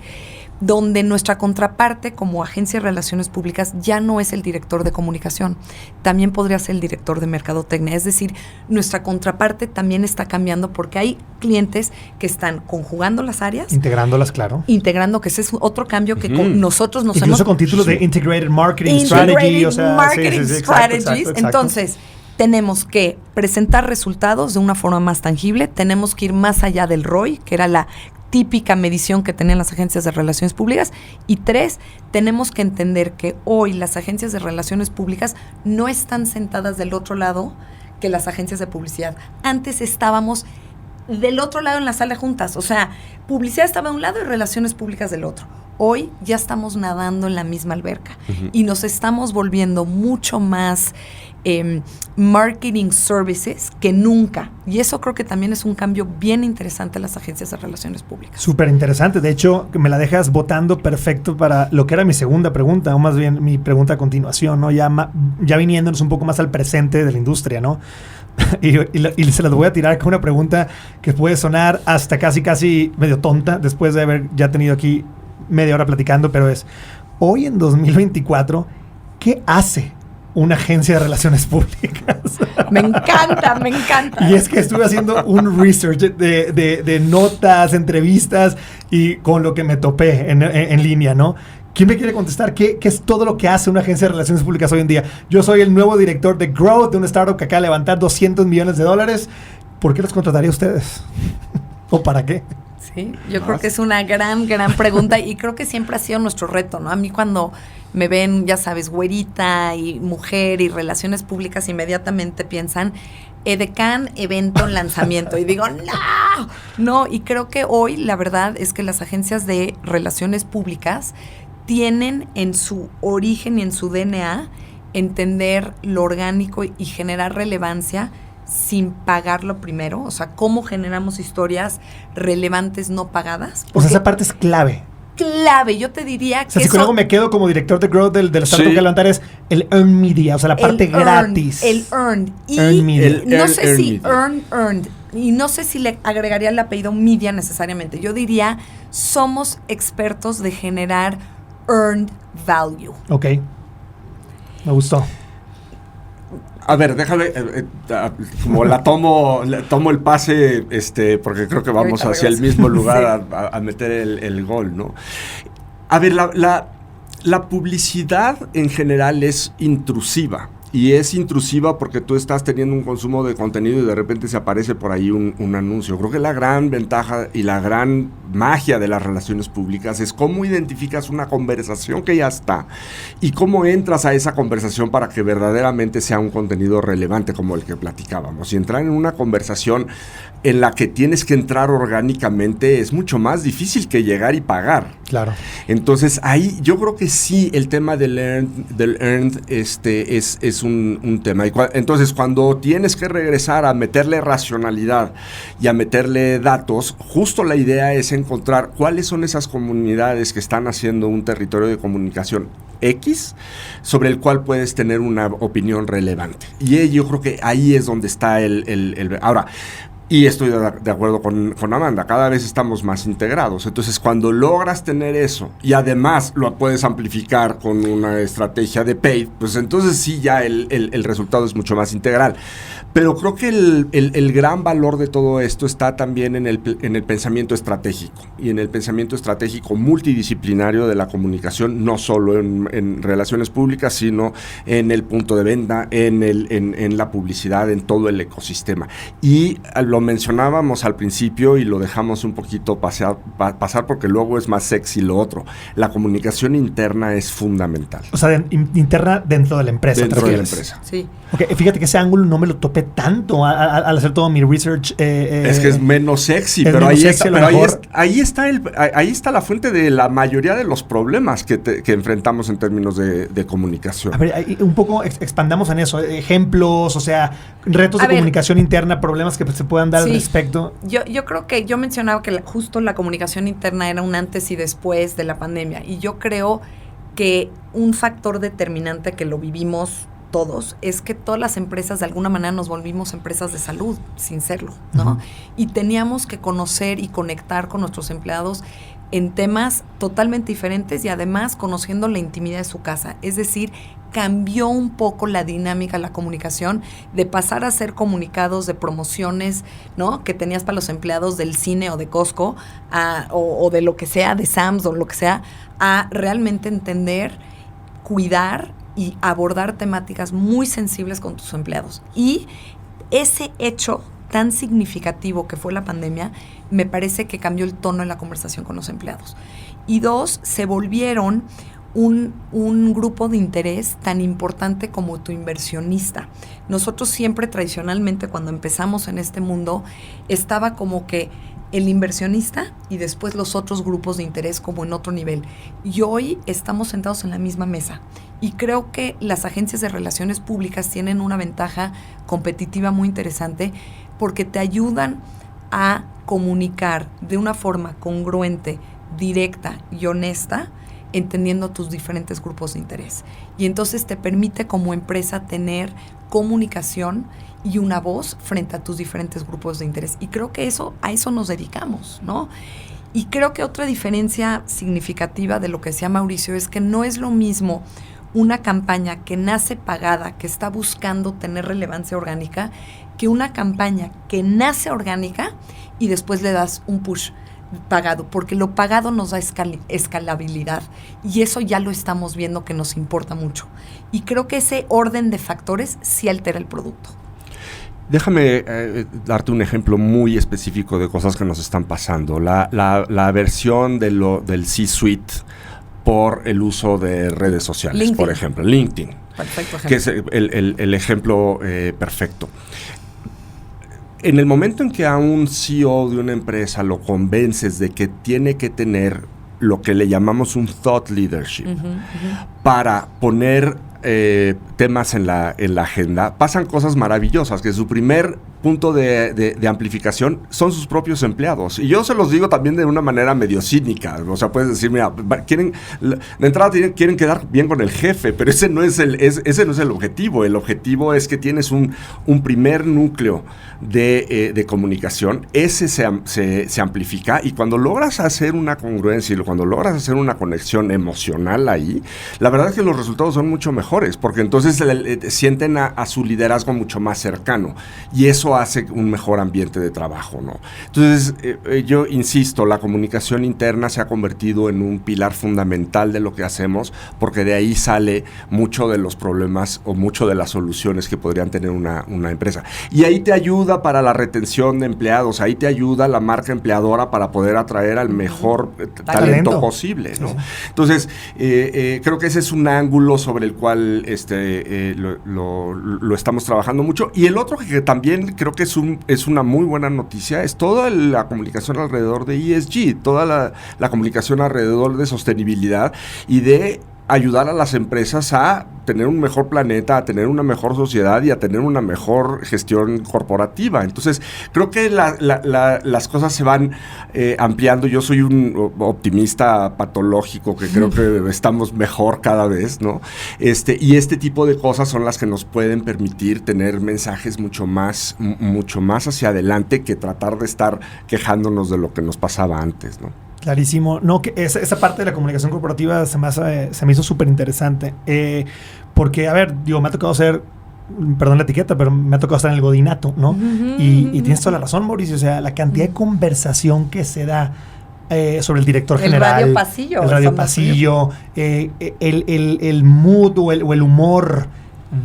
donde nuestra contraparte como agencia de relaciones públicas ya no es el director de comunicación, también podría ser el director de mercadotecnia. Es decir, nuestra contraparte también está cambiando porque hay clientes que están conjugando las áreas. Integrándolas, claro. Integrando, que ese es otro cambio que nosotros nos incluso con títulos de Integrated Marketing Strategy. O sea, Marketing Strategies. Exacto. Entonces, tenemos que presentar resultados de una forma más tangible, tenemos que ir más allá del ROI, que era la típica medición que tenían las agencias de relaciones públicas. Y 3, tenemos que entender que hoy las agencias de relaciones públicas no están sentadas del otro lado que las agencias de publicidad. Antes estábamos del otro lado en la sala juntas, o sea, publicidad estaba de un lado y relaciones públicas del otro. Hoy ya estamos nadando en la misma alberca y nos estamos volviendo mucho más marketing services que nunca. Y eso creo que también es un cambio bien interesante en las agencias de relaciones públicas. Súper interesante. De hecho, me la dejas botando perfecto para lo que era mi segunda pregunta, o más bien mi pregunta a continuación, ¿no? Ya viniéndonos un poco más al presente de la industria, ¿no? Y se las voy a tirar con una pregunta que puede sonar hasta casi medio tonta después de haber ya tenido aquí media hora platicando, pero es, hoy en 2024, ¿qué hace una agencia de relaciones públicas? Me encanta. Y es que estuve haciendo un research de notas, entrevistas, y con lo que me topé en línea, ¿no? ¿Quién me quiere contestar? ¿Qué es todo lo que hace una agencia de relaciones públicas hoy en día? Yo soy el nuevo director de Growth de una startup que acaba de levantar $200 millones. ¿Por qué los contrataría a ustedes? ¿O para qué? Sí, yo creo que es una gran pregunta y creo que siempre ha sido nuestro reto, ¿no? A mí cuando me ven, ya sabes, güerita y mujer y relaciones públicas, inmediatamente piensan edecán, evento, lanzamiento. Y digo, no. Y creo que hoy la verdad es que las agencias de relaciones públicas tienen en su origen y en su DNA entender lo orgánico y generar relevancia sin pagarlo primero. O sea, cómo generamos historias relevantes no pagadas. O sea, esa parte es clave. Yo te diría que o sea, si con algo me quedo como director de Growth del startup que levantar es el earned media, o sea, la parte gratis. El earned. Y earned media. No sé si earned. Y no sé si le agregaría el apellido media necesariamente. Yo diría, somos expertos de generar earned value. Ok. Me gustó. A ver, déjame, como tomo el pase, porque creo que vamos hacia el mismo lugar a meter el gol, ¿no? A ver, la publicidad en general es intrusiva. Y es intrusiva porque tú estás teniendo un consumo de contenido y de repente se aparece por ahí un anuncio. Creo que la gran ventaja y la gran magia de las relaciones públicas es cómo identificas una conversación que ya está y cómo entras a esa conversación para que verdaderamente sea un contenido relevante como el que platicábamos. Y entrar en una conversación en la que tienes que entrar orgánicamente es mucho más difícil que llegar y pagar. Claro. Entonces ahí yo creo que sí el tema del earned es un tema. Entonces cuando tienes que regresar a meterle racionalidad y a meterle datos, justo la idea es encontrar cuáles son esas comunidades que están haciendo un territorio de comunicación X sobre el cual puedes tener una opinión relevante. Y yo creo que ahí es donde está ahora. Y estoy de acuerdo con Amanda, cada vez estamos más integrados. Entonces, cuando logras tener eso y además lo puedes amplificar con una estrategia de paid, pues entonces sí ya el resultado es mucho más integral. Pero creo que el gran valor de todo esto está también en el pensamiento estratégico y en el pensamiento estratégico multidisciplinario de la comunicación, no solo en relaciones públicas, sino en el punto de venta, en la publicidad, en todo el ecosistema. Y lo mencionábamos al principio y lo dejamos un poquito pasar porque luego es más sexy lo otro. La comunicación interna es fundamental. O sea, interna dentro de la empresa. Dentro de la empresa. Sí. Okay, fíjate que ese ángulo no me lo topé tanto al hacer todo mi research. Es que es menos sexy, es pero, menos ahí, sexy, está, pero ahí está la fuente de la mayoría de los problemas que enfrentamos en términos de comunicación. A ver, un poco expandamos en eso. Ejemplos, o sea, retos de comunicación interna, problemas que se puedan dar al respecto. Yo creo que yo mencionaba que justo la comunicación interna era un antes y después de la pandemia. Y yo creo que un factor determinante que lo vivimos todos, es que todas las empresas de alguna manera nos volvimos empresas de salud, sin serlo, ¿no? Y teníamos que conocer y conectar con nuestros empleados en temas totalmente diferentes y además conociendo la intimidad de su casa. Es decir, cambió un poco la dinámica de la comunicación de pasar a ser comunicados de promociones, ¿no? Que tenías para los empleados del cine o de Costco o de lo que sea, de Sam's o lo que sea, a realmente entender, cuidar y abordar temáticas muy sensibles con tus empleados. Y ese hecho tan significativo que fue la pandemia, me parece que cambió el tono de la conversación con los empleados. Y dos, se volvieron un grupo de interés tan importante como tu inversionista. Nosotros siempre tradicionalmente cuando empezamos en este mundo estaba como que el inversionista y después los otros grupos de interés como en otro nivel. Y hoy estamos sentados en la misma mesa. Y creo que las agencias de relaciones públicas tienen una ventaja competitiva muy interesante porque te ayudan a comunicar de una forma congruente, directa y honesta, entendiendo tus diferentes grupos de interés. Y entonces te permite como empresa tener comunicación y una voz frente a tus diferentes grupos de interés. Y creo que a eso nos dedicamos, ¿no? Y creo que otra diferencia significativa de lo que decía Mauricio es que no es lo mismo una campaña que nace pagada, que está buscando tener relevancia orgánica, que una campaña que nace orgánica y después le das un push pagado, porque lo pagado nos da escalabilidad y eso ya lo estamos viendo que nos importa mucho. Y creo que ese orden de factores sí altera el producto. Déjame darte un ejemplo muy específico de cosas que nos están pasando. La versión del C-Suite por el uso de redes sociales, LinkedIn. Por ejemplo, LinkedIn, perfecto ejemplo. Que es el ejemplo perfecto. En el momento en que a un CEO de una empresa lo convences de que tiene que tener lo que le llamamos un thought leadership para poner temas en la agenda, pasan cosas maravillosas, que su primer punto de amplificación son sus propios empleados. Y yo se los digo también de una manera medio cínica. O sea, puedes decir, mira, de entrada quieren quedar bien con el jefe, pero ese no es el objetivo. El objetivo es que tienes un primer núcleo de comunicación. Ese se amplifica y cuando logras hacer una congruencia y cuando logras hacer una conexión emocional ahí, la verdad es que los resultados son mucho mejores, porque entonces sienten a su liderazgo mucho más cercano y eso hace un mejor ambiente de trabajo, ¿no? Entonces, yo insisto, la comunicación interna se ha convertido en un pilar fundamental de lo que hacemos, porque de ahí sale mucho de los problemas o mucho de las soluciones que podrían tener una empresa. Y ahí te ayuda para la retención de empleados, ahí te ayuda la marca empleadora para poder atraer al mejor talento posible, ¿no? Sí. Entonces, creo que ese es un ángulo sobre el cual lo estamos trabajando mucho. Y el otro que también creo que es una muy buena noticia es toda la comunicación alrededor de ESG, toda la comunicación alrededor de sostenibilidad y de ayudar a las empresas a tener un mejor planeta, a tener una mejor sociedad y a tener una mejor gestión corporativa. Entonces, creo que las cosas se van ampliando. Yo soy un optimista patológico que creo que estamos mejor cada vez, ¿no? Y este tipo de cosas son las que nos pueden permitir tener mensajes mucho más hacia adelante que tratar de estar quejándonos de lo que nos pasaba antes, ¿no? Clarísimo. No, que esa parte de la comunicación corporativa se me hizo súper interesante. Porque, a ver, me ha tocado ser, perdón la etiqueta, pero me ha tocado estar en el godinato, ¿no? Y tienes toda la razón, Mauricio. O sea, la cantidad de conversación que se da sobre el director general. El radio pasillo. El mood o el humor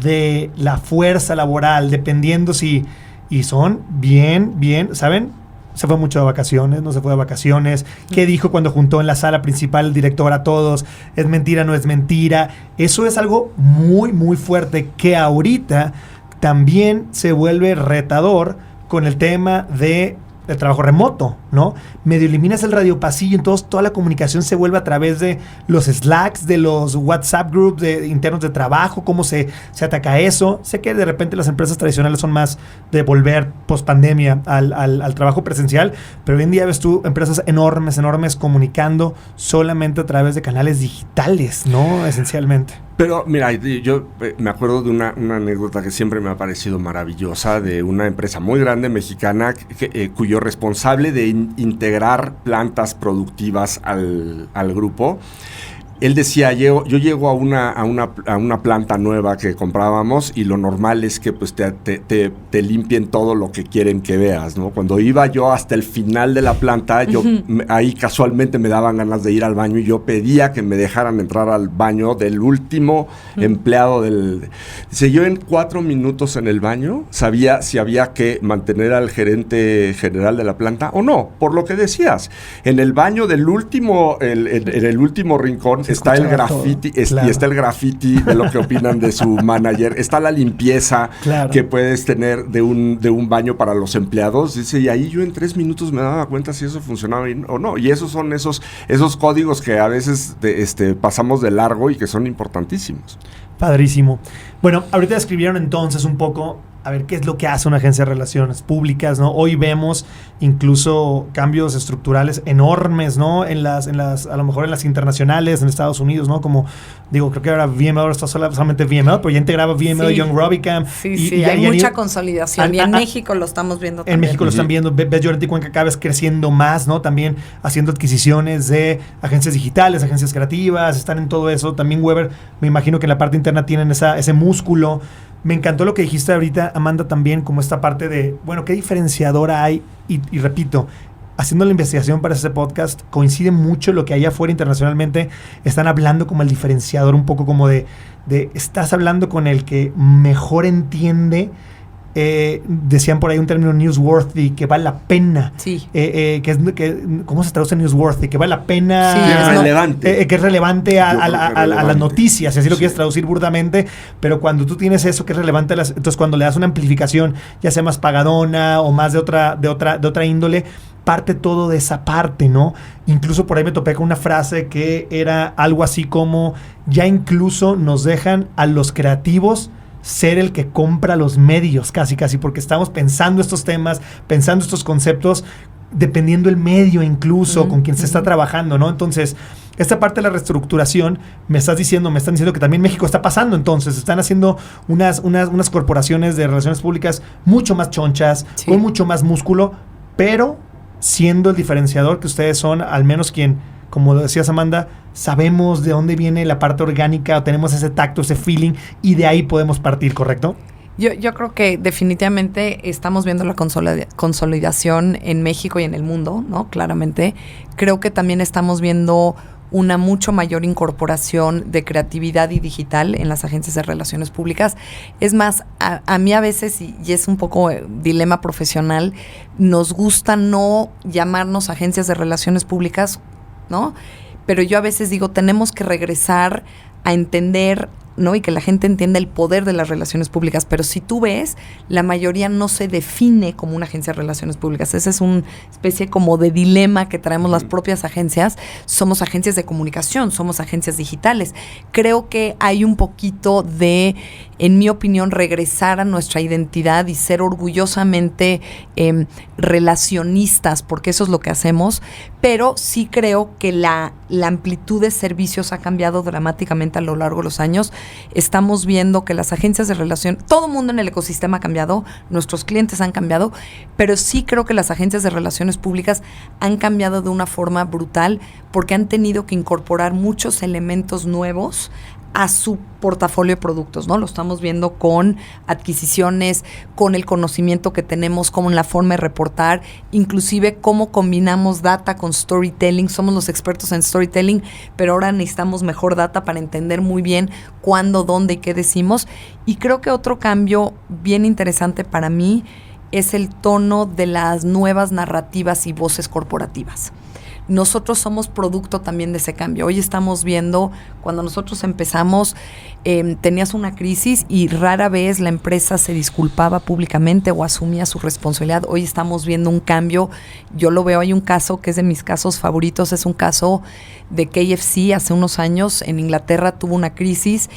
de la fuerza laboral, dependiendo si y son bien, ¿saben? Se fue mucho de vacaciones, no se fue de vacaciones. ¿Qué dijo cuando juntó en la sala principal el director a todos? ¿Es mentira, no es mentira? Eso es algo muy fuerte que ahorita también se vuelve retador con el tema de trabajo remoto, ¿no? Medio eliminas el radiopasillo, entonces toda la comunicación se vuelve a través de los Slacks, de los WhatsApp groups internos de trabajo, cómo se ataca eso. Sé que de repente las empresas tradicionales son más de volver post-pandemia al trabajo presencial, pero hoy en día ves tú empresas enormes comunicando solamente a través de canales digitales, ¿no? Esencialmente. Pero mira, yo me acuerdo de una anécdota que siempre me ha parecido maravillosa de una empresa muy grande mexicana cuyo responsable de integrar plantas productivas al grupo, él decía, yo llego a una planta nueva que comprábamos y lo normal es que pues te limpien todo lo que quieren que veas, ¿no? Cuando iba yo hasta el final de la planta, ahí casualmente me daban ganas de ir al baño y yo pedía que me dejaran entrar al baño del último empleado Dice, yo en 4 minutos en el baño sabía si había que mantener al gerente general de la planta o no, por lo que decías. En el baño del último, en el último rincón, está el graffiti, y está el graffiti de lo que opinan de su manager, está la limpieza que puedes tener de un baño para los empleados. Dice, y ahí yo en 3 minutos me daba cuenta si eso funcionaba bien o no. Y esos son esos códigos que a veces pasamos de largo y que son importantísimos. Padrísimo. Bueno, ahorita describieron entonces un poco a ver qué es lo que hace una agencia de relaciones públicas, ¿no? Hoy vemos incluso cambios estructurales enormes, ¿no? A lo mejor en las internacionales, en Estados Unidos, ¿no? Como, digo, creo que ahora VML, ahora está solamente VML, pero ya integraba VML, Young Rubicam. Sí, hay mucha consolidación. Y en México lo estamos viendo también. En México lo están viendo. Ves Llorente y Cuenca cada vez creciendo más, ¿no? También haciendo adquisiciones de agencias digitales, agencias creativas, están en todo eso. También Weber, me imagino que en la parte interna tienen ese músculo. Me encantó lo que dijiste ahorita, Amanda, también, como esta parte de, bueno, ¿qué diferenciadora hay? Y repito, haciendo la investigación para este podcast, coincide mucho lo que hay afuera internacionalmente. Están hablando como el diferenciador, un poco como de estás hablando con el que mejor entiende. Decían por ahí un término newsworthy, que vale la pena. Sí. ¿Cómo se traduce newsworthy? Que vale la pena. Sí, es relevante. Que es relevante a las noticias, si así lo quieres traducir burdamente. Pero cuando tú tienes eso que es relevante, entonces cuando le das una amplificación, ya sea más pagadona o más de otra índole, parte todo de esa parte, ¿no? Incluso por ahí me topé con una frase que era algo así como, ya incluso nos dejan a los creativos ser el que compra los medios, casi, porque estamos pensando estos temas, pensando estos conceptos, dependiendo el medio incluso con quien se está trabajando, ¿no? Entonces, esta parte de la reestructuración, me están diciendo que también México está pasando, entonces, están haciendo unas corporaciones de relaciones públicas mucho más chonchas, con mucho más músculo, pero siendo el diferenciador que ustedes son, al menos quien, como decías, Amanda, sabemos de dónde viene la parte orgánica, o tenemos ese tacto, ese feeling, y de ahí podemos partir, ¿correcto? Yo creo que definitivamente estamos viendo la consolidación en México y en el mundo, ¿no? Claramente. Creo que también estamos viendo una mucho mayor incorporación de creatividad y digital en las agencias de relaciones públicas. Es más, a mí a veces, y es un poco dilema profesional, nos gusta no llamarnos agencias de relaciones públicas, ¿no? Pero yo a veces digo, tenemos que regresar a entender, ¿no? Y que la gente entienda el poder de las relaciones públicas. Pero si tú ves, la mayoría no se define como una agencia de relaciones públicas. Esa es una especie como de dilema que traemos las propias agencias. Somos agencias de comunicación, somos agencias digitales. Creo que hay un poquito de, en mi opinión, regresar a nuestra identidad y ser orgullosamente relacionistas, porque eso es lo que hacemos. Pero sí creo que la amplitud de servicios ha cambiado dramáticamente a lo largo de los años. Estamos viendo que las agencias de relación, todo el mundo en el ecosistema ha cambiado, nuestros clientes han cambiado, pero sí creo que las agencias de relaciones públicas han cambiado de una forma brutal porque han tenido que incorporar muchos elementos nuevos a su portafolio de productos, ¿no? Lo estamos viendo con adquisiciones, con el conocimiento que tenemos, con la forma de reportar, inclusive cómo combinamos data con storytelling. Somos los expertos en storytelling, pero ahora necesitamos mejor data para entender muy bien cuándo, dónde y qué decimos. Y creo que otro cambio bien interesante para mí es el tono de las nuevas narrativas y voces corporativas. Nosotros somos producto también de ese cambio. Hoy estamos viendo, cuando nosotros empezamos, tenías una crisis y rara vez la empresa se disculpaba públicamente o asumía su responsabilidad. Hoy estamos viendo un cambio. Yo lo veo, hay un caso que es de mis casos favoritos, es un caso de KFC hace unos años. En Inglaterra tuvo una crisis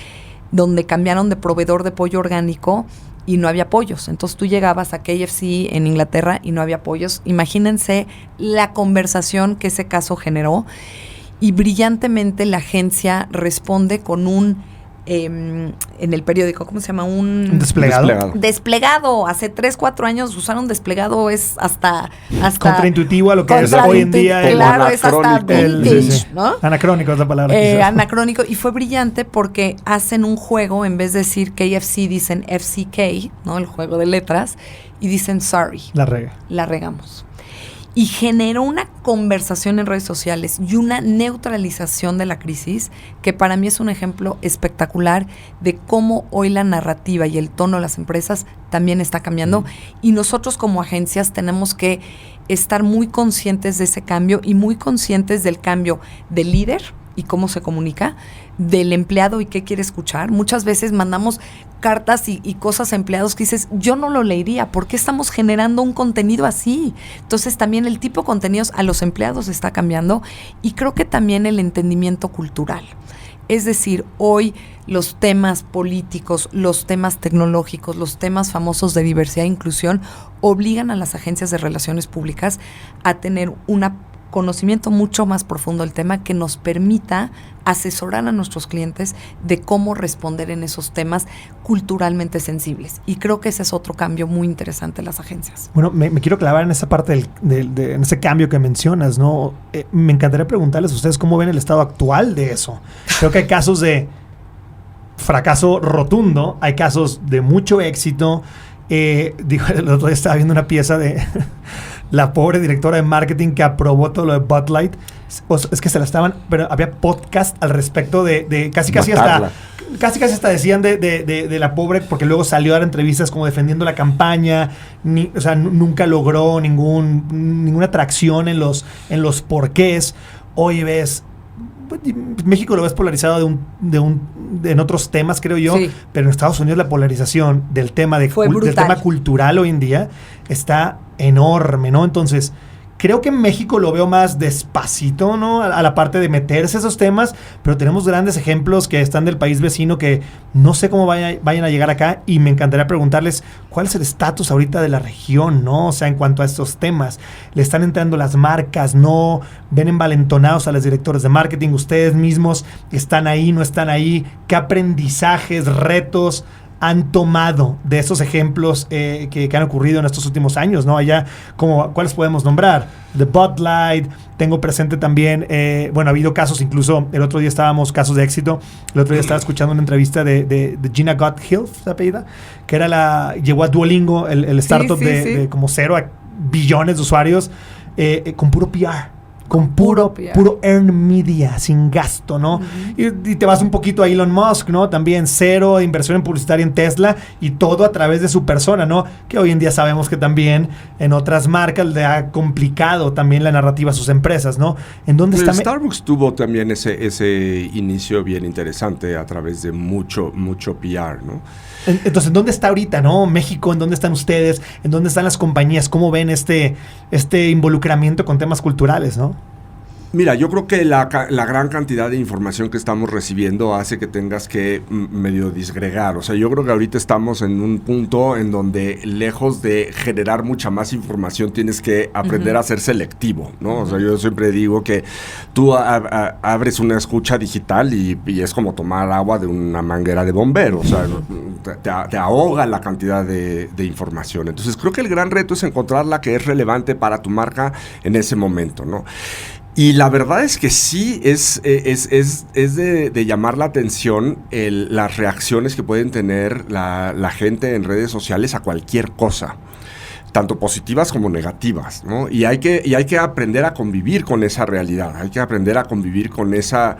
donde cambiaron de proveedor de pollo orgánico y no había pollos. Entonces tú llegabas a KFC en Inglaterra y no había pollos. Imagínense la conversación que ese caso generó. Y brillantemente la agencia responde con un, en el periódico, ¿cómo se llama? Un desplegado. Desplegado. Hace 3, 4 años usar un desplegado es hasta contraintuitivo a lo que es hoy en día. Claro, es hasta vintage, ¿no? Anacrónico es la palabra. Anacrónico. Y fue brillante porque hacen un juego, en vez de decir KFC, dicen FCK, ¿no? El juego de letras, y dicen sorry. La regamos. Y generó una conversación en redes sociales y una neutralización de la crisis que para mí es un ejemplo espectacular de cómo hoy la narrativa y el tono de las empresas también está cambiando. Y nosotros como agencias tenemos que estar muy conscientes de ese cambio y muy conscientes del cambio del líder y cómo se comunica, del empleado y qué quiere escuchar. Muchas veces mandamos cartas y cosas a empleados que dices, yo no lo leería, ¿por qué estamos generando un contenido así? Entonces también el tipo de contenidos a los empleados está cambiando y creo que también el entendimiento cultural. Es decir, hoy los temas políticos, los temas tecnológicos, los temas famosos de diversidad e inclusión obligan a las agencias de relaciones públicas a tener un conocimiento mucho más profundo del tema que nos permita asesorar a nuestros clientes de cómo responder en esos temas culturalmente sensibles. Y creo que ese es otro cambio muy interesante en las agencias. Bueno, me quiero clavar en esa parte en ese cambio que mencionas, ¿no? Me encantaría preguntarles a ustedes cómo ven el estado actual de eso. Creo que hay casos de fracaso rotundo, hay casos de mucho éxito. El otro día estaba viendo una pieza de la pobre directora de marketing que aprobó todo lo de Bud Light. Es que se la estaban, pero había podcast al respecto de casi hasta decían de la pobre, porque luego salió a dar entrevistas como defendiendo la campaña, nunca logró ninguna atracción en los porqués. Hoy ves, México lo ves polarizado en otros temas, creo yo, sí. Pero en Estados Unidos la polarización del tema del tema cultural hoy en día está enorme, ¿no? Entonces, creo que en México lo veo más despacito, ¿no? A la parte de meterse a esos temas, pero tenemos grandes ejemplos que están del país vecino que no sé cómo vayan a llegar acá, y me encantaría preguntarles cuál es el estatus ahorita de la región, ¿no? O sea, en cuanto a estos temas, le están entrando las marcas, ¿no? Ven envalentonados a los directores de marketing, ustedes mismos están ahí, no están ahí, ¿qué aprendizajes, retos han tomado de esos ejemplos que han ocurrido en estos últimos años, ¿no? Allá, ¿cuáles podemos nombrar? The Bud Light, tengo presente también, ha habido casos, incluso el otro día casos de éxito, el otro día estaba escuchando una entrevista de Gina Gottlieb, ¿se apellida? Que llegó a Duolingo, el startup de como 0 a billones de usuarios, con puro PR. Con puro earned media, sin gasto, ¿no? Uh-huh. Y te vas un poquito a Elon Musk, ¿no? También 0 inversión en publicitaria en Tesla y todo a través de su persona, ¿no? Que hoy en día sabemos que también en otras marcas le ha complicado también la narrativa a sus empresas, ¿no? ¿En dónde está? Starbucks tuvo también ese inicio bien interesante a través de mucho PR, ¿no? Entonces, ¿en dónde está ahorita, no? México, ¿en dónde están ustedes? ¿En dónde están las compañías? ¿Cómo ven este involucramiento con temas culturales, no? Mira, yo creo que la gran cantidad de información que estamos recibiendo hace que tengas que medio disgregar. O sea, yo creo que ahorita estamos en un punto en donde, lejos de generar mucha más información, tienes que aprender a ser selectivo, ¿no? O sea, yo siempre digo que tú abres una escucha digital y es como tomar agua de una manguera de bombero. O sea, te ahoga la cantidad de información. Entonces, creo que el gran reto es encontrar la que es relevante para tu marca en ese momento, ¿no? Y la verdad es que sí es de llamar la atención las reacciones que pueden tener la gente en redes sociales a cualquier cosa. tanto positivas como negativas, ¿no? Y hay que aprender a convivir con esa realidad, hay que aprender a convivir con esa,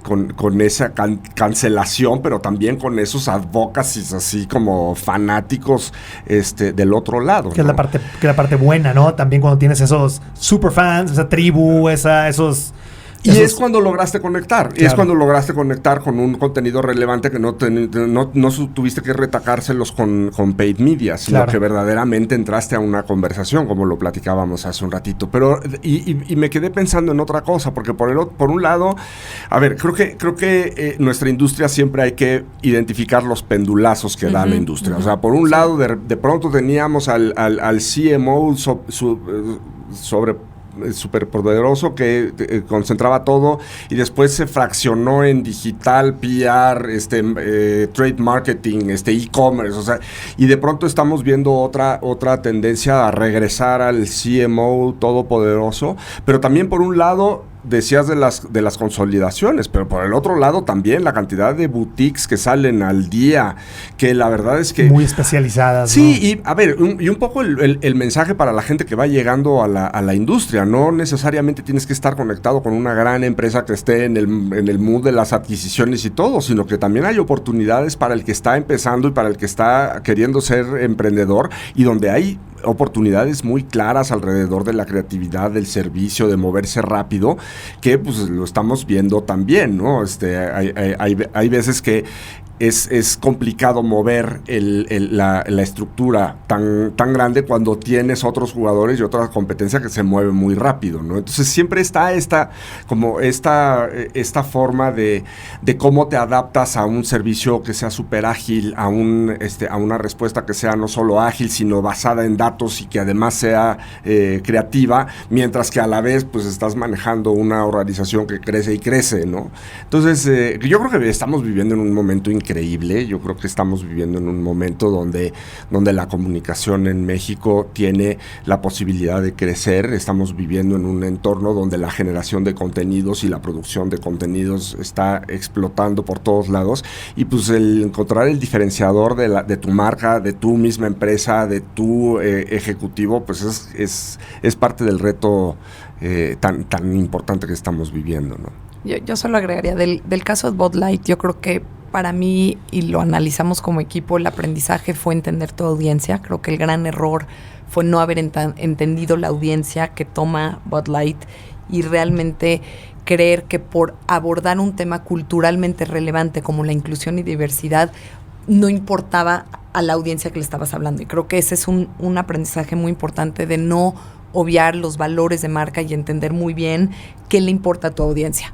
con esa cancelación, pero también con esos advocacies así como fanáticos del otro lado. Que ¿no? es la parte buena, ¿no? También cuando tienes esos superfans, esa tribu, esos... Y es cuando lograste conectar, claro. Es cuando lograste conectar con un contenido relevante que no tuviste que retacárselos con paid media, sino claro. Que verdaderamente entraste a una conversación, como lo platicábamos hace un ratito. Pero y me quedé pensando en otra cosa, porque por un lado, a ver, creo que nuestra industria siempre hay que identificar los pendulazos que da la industria. O sea, por un lado, de pronto teníamos al CMO súper poderoso que concentraba todo y después se fraccionó en digital, PR, trade marketing, e-commerce, o sea, y de pronto estamos viendo otra tendencia a regresar al CMO todopoderoso, pero también por un lado decías de las consolidaciones, pero por el otro lado también la cantidad de boutiques que salen al día, que la verdad es que... Muy especializadas, sí, ¿no? Y a ver, un poco el mensaje para la gente que va llegando a la industria, no necesariamente tienes que estar conectado con una gran empresa que esté en el mood de las adquisiciones y todo, sino que también hay oportunidades para el que está empezando y para el que está queriendo ser emprendedor, y donde hay oportunidades muy claras alrededor de la creatividad, del servicio, de moverse rápido, que pues lo estamos viendo también, ¿no? Hay veces que es complicado mover la estructura tan grande cuando tienes otros jugadores y otra competencia que se mueve muy rápido, ¿no? Entonces siempre está esta forma de cómo te adaptas a un servicio que sea súper ágil, a una respuesta que sea no solo ágil, sino basada en datos y que además sea creativa, mientras que a la vez pues estás manejando una organización que crece y crece, ¿no? Entonces yo creo que estamos viviendo en un momento increíble. Yo creo que estamos viviendo en un momento donde la comunicación en México tiene la posibilidad de crecer. Estamos viviendo en un entorno donde la generación de contenidos y la producción de contenidos está explotando por todos lados, y pues el encontrar el diferenciador de tu marca, de tu misma empresa, de tu ejecutivo, pues es parte del reto tan importante que estamos viviendo, ¿no? Yo solo agregaría del caso de Bud Light. Yo creo que para mí, y lo analizamos como equipo, el aprendizaje fue entender tu audiencia. Creo que el gran error fue no haber entendido la audiencia que toma Bud Light y realmente creer que por abordar un tema culturalmente relevante como la inclusión y diversidad no importaba a la audiencia que le estabas hablando. Y creo que ese es un aprendizaje muy importante, de no obviar los valores de marca y entender muy bien qué le importa a tu audiencia.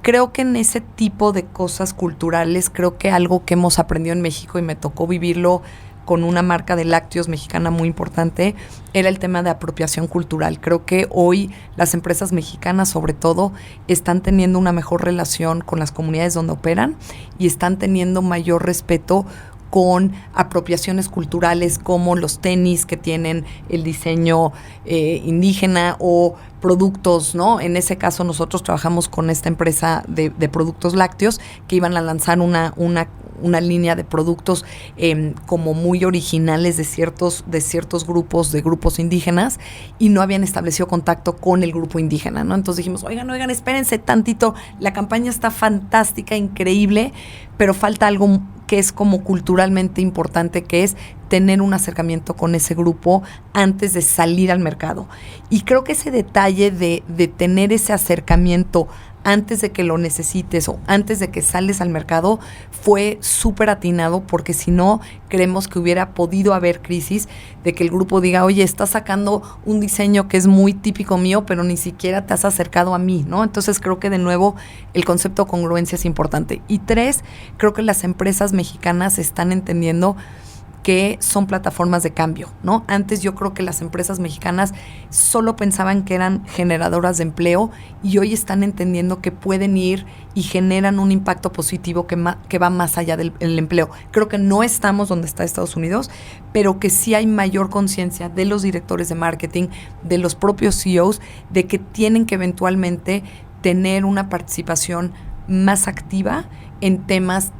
Creo que en ese tipo de cosas culturales, creo que algo que hemos aprendido en México, y me tocó vivirlo con una marca de lácteos mexicana muy importante, era el tema de apropiación cultural. Creo que hoy las empresas mexicanas, sobre todo, están teniendo una mejor relación con las comunidades donde operan y están teniendo mayor respeto con apropiaciones culturales como los tenis que tienen el diseño indígena, o productos, ¿no? En ese caso nosotros trabajamos con esta empresa de productos lácteos que iban a lanzar una línea de productos como muy originales de ciertos grupos indígenas, y no habían establecido contacto con el grupo indígena, ¿no? Entonces dijimos, oigan, espérense tantito, la campaña está fantástica, increíble, pero falta algo que es como culturalmente importante, que es tener un acercamiento con ese grupo antes de salir al mercado. Y creo que ese detalle de tener ese acercamiento antes de que lo necesites o antes de que sales al mercado fue súper atinado, porque si no, creemos que hubiera podido haber crisis de que el grupo diga, oye, estás sacando un diseño que es muy típico mío, pero ni siquiera te has acercado a mí, ¿no? Entonces creo que de nuevo el concepto de congruencia es importante. Y 3, creo que las empresas mexicanas están entendiendo que son plataformas de cambio, ¿no? Antes yo creo que las empresas mexicanas solo pensaban que eran generadoras de empleo, y hoy están entendiendo que pueden ir y generan un impacto positivo que va más allá del empleo. Creo que no estamos donde está Estados Unidos, pero que sí hay mayor conciencia de los directores de marketing, de los propios CEOs, de que tienen que eventualmente tener una participación más activa en temas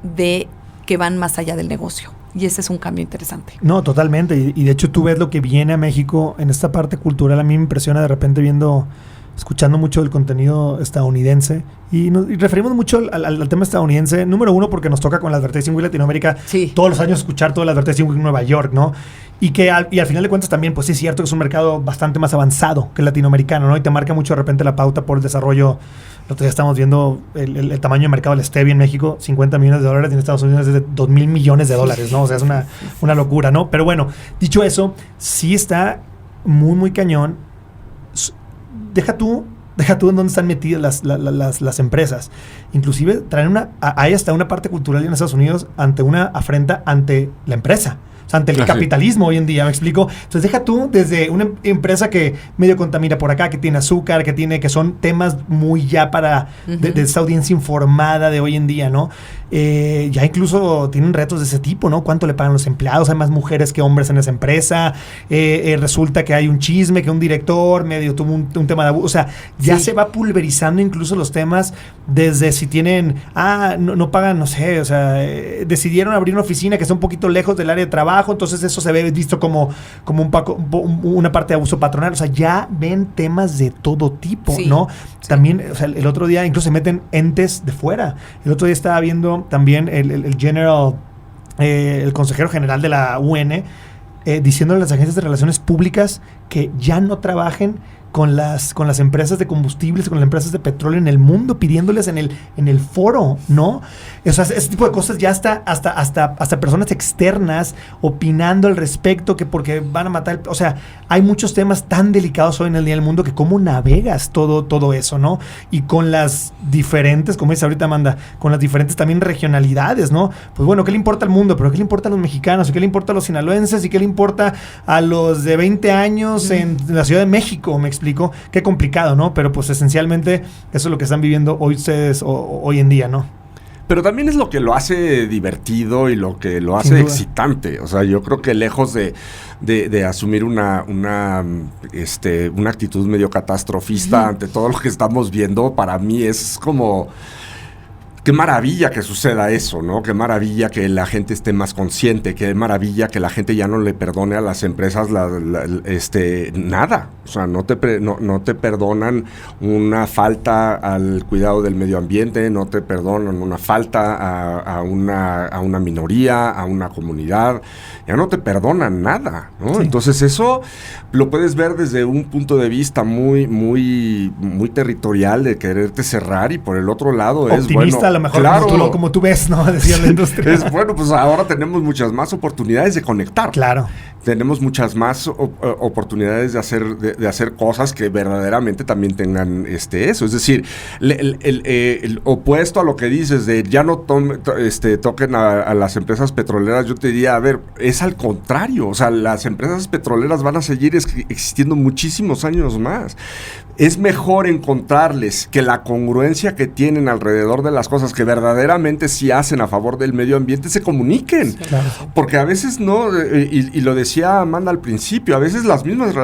que van más allá del negocio. y ese es un cambio interesante. No, totalmente. Y de hecho tú ves lo que viene a México en esta parte cultural. A mí me impresiona de repente escuchando mucho el contenido estadounidense y referimos mucho al tema estadounidense, número uno porque nos toca con la Advertising Week Latinoamérica todos los años escuchar toda la Advertising Week Nueva York, ¿no? Y al final de cuentas también, pues sí es cierto que es un mercado bastante más avanzado que el latinoamericano, ¿no? Y te marca mucho de repente la pauta por el desarrollo. Nosotros ya estamos viendo el tamaño de mercado del stevia en México, $50 millones, y en Estados Unidos es de $2,000 millones, ¿no? O sea, es una locura, ¿no? Pero bueno, dicho eso, sí está muy, muy cañón. Deja tú en dónde están metidas las empresas. Inclusive traen hay hasta una parte cultural en Estados Unidos ante una afrenta ante la empresa. O sea, ante el capitalismo hoy en día, ¿me explico? Entonces deja tú desde una empresa que medio contamina por acá, que tiene azúcar, que son temas muy ya para de esta audiencia informada de hoy en día, ¿no? Ya incluso tienen retos de ese tipo, ¿no? ¿Cuánto le pagan los empleados? Hay más mujeres que hombres en esa empresa. Resulta que hay un chisme, que un director medio tuvo un tema de abuso. O sea, ya se va pulverizando incluso los temas desde si tienen, no pagan, no sé, o sea, decidieron abrir una oficina que está un poquito lejos del área de trabajo, entonces eso se ve visto como una parte de abuso patronal. O sea, ya ven temas de todo tipo, ¿no? Sí. También, o sea, el otro día incluso se meten entes de fuera. El otro día estaba viendo también el consejero general de la UN diciéndole a las agencias de relaciones públicas que ya no trabajen con las empresas de combustibles, con las empresas de petróleo en el mundo, pidiéndoles en el foro, ¿no? O sea, ese tipo de cosas ya hasta personas externas opinando al respecto, que porque van a matar, o sea, hay muchos temas tan delicados hoy en el día del mundo que cómo navegas todo eso, ¿no? Y con las diferentes, como dice ahorita Amanda, con las diferentes también regionalidades, ¿no? Pues bueno, ¿qué le importa al mundo? Pero ¿qué le importa a los mexicanos? ¿Y qué le importa a los sinaloenses? ¿Y qué le importa a los de 20 años en la Ciudad de México? Me explico. Qué complicado, ¿no? Pero pues esencialmente eso es lo que están viviendo hoy ustedes hoy en día, ¿no? Pero también es lo que lo hace divertido y lo que lo hace excitante. O sea, yo creo que lejos de asumir una actitud medio catastrofista ante todo lo que estamos viendo, para mí es como... Qué maravilla que suceda eso, ¿no? Qué maravilla que la gente esté más consciente, qué maravilla que la gente ya no le perdone a las empresas nada. O sea, no te perdonan una falta al cuidado del medio ambiente, no te perdonan una falta a una minoría, a una comunidad. Ya no te perdonan nada, ¿no? Sí. Entonces eso lo puedes ver desde un punto de vista muy, muy, muy territorial de quererte cerrar, y por el otro lado optimista, a lo mejor, claro, como tú ves, ¿no? Decía la industria. Bueno, pues ahora tenemos muchas más oportunidades de conectar. Claro. Tenemos muchas más oportunidades de hacer cosas que verdaderamente también tengan eso. Es decir, el opuesto a lo que dices de ya no toquen a las empresas petroleras, yo te diría, a ver, es al contrario. O sea, las empresas petroleras van a seguir existiendo muchísimos años más. Es mejor encontrarles que la congruencia que tienen alrededor de las cosas que verdaderamente sí hacen a favor del medio ambiente se comuniquen. Sí, claro. Porque a veces no, y lo decía Amanda al principio, a veces las mismas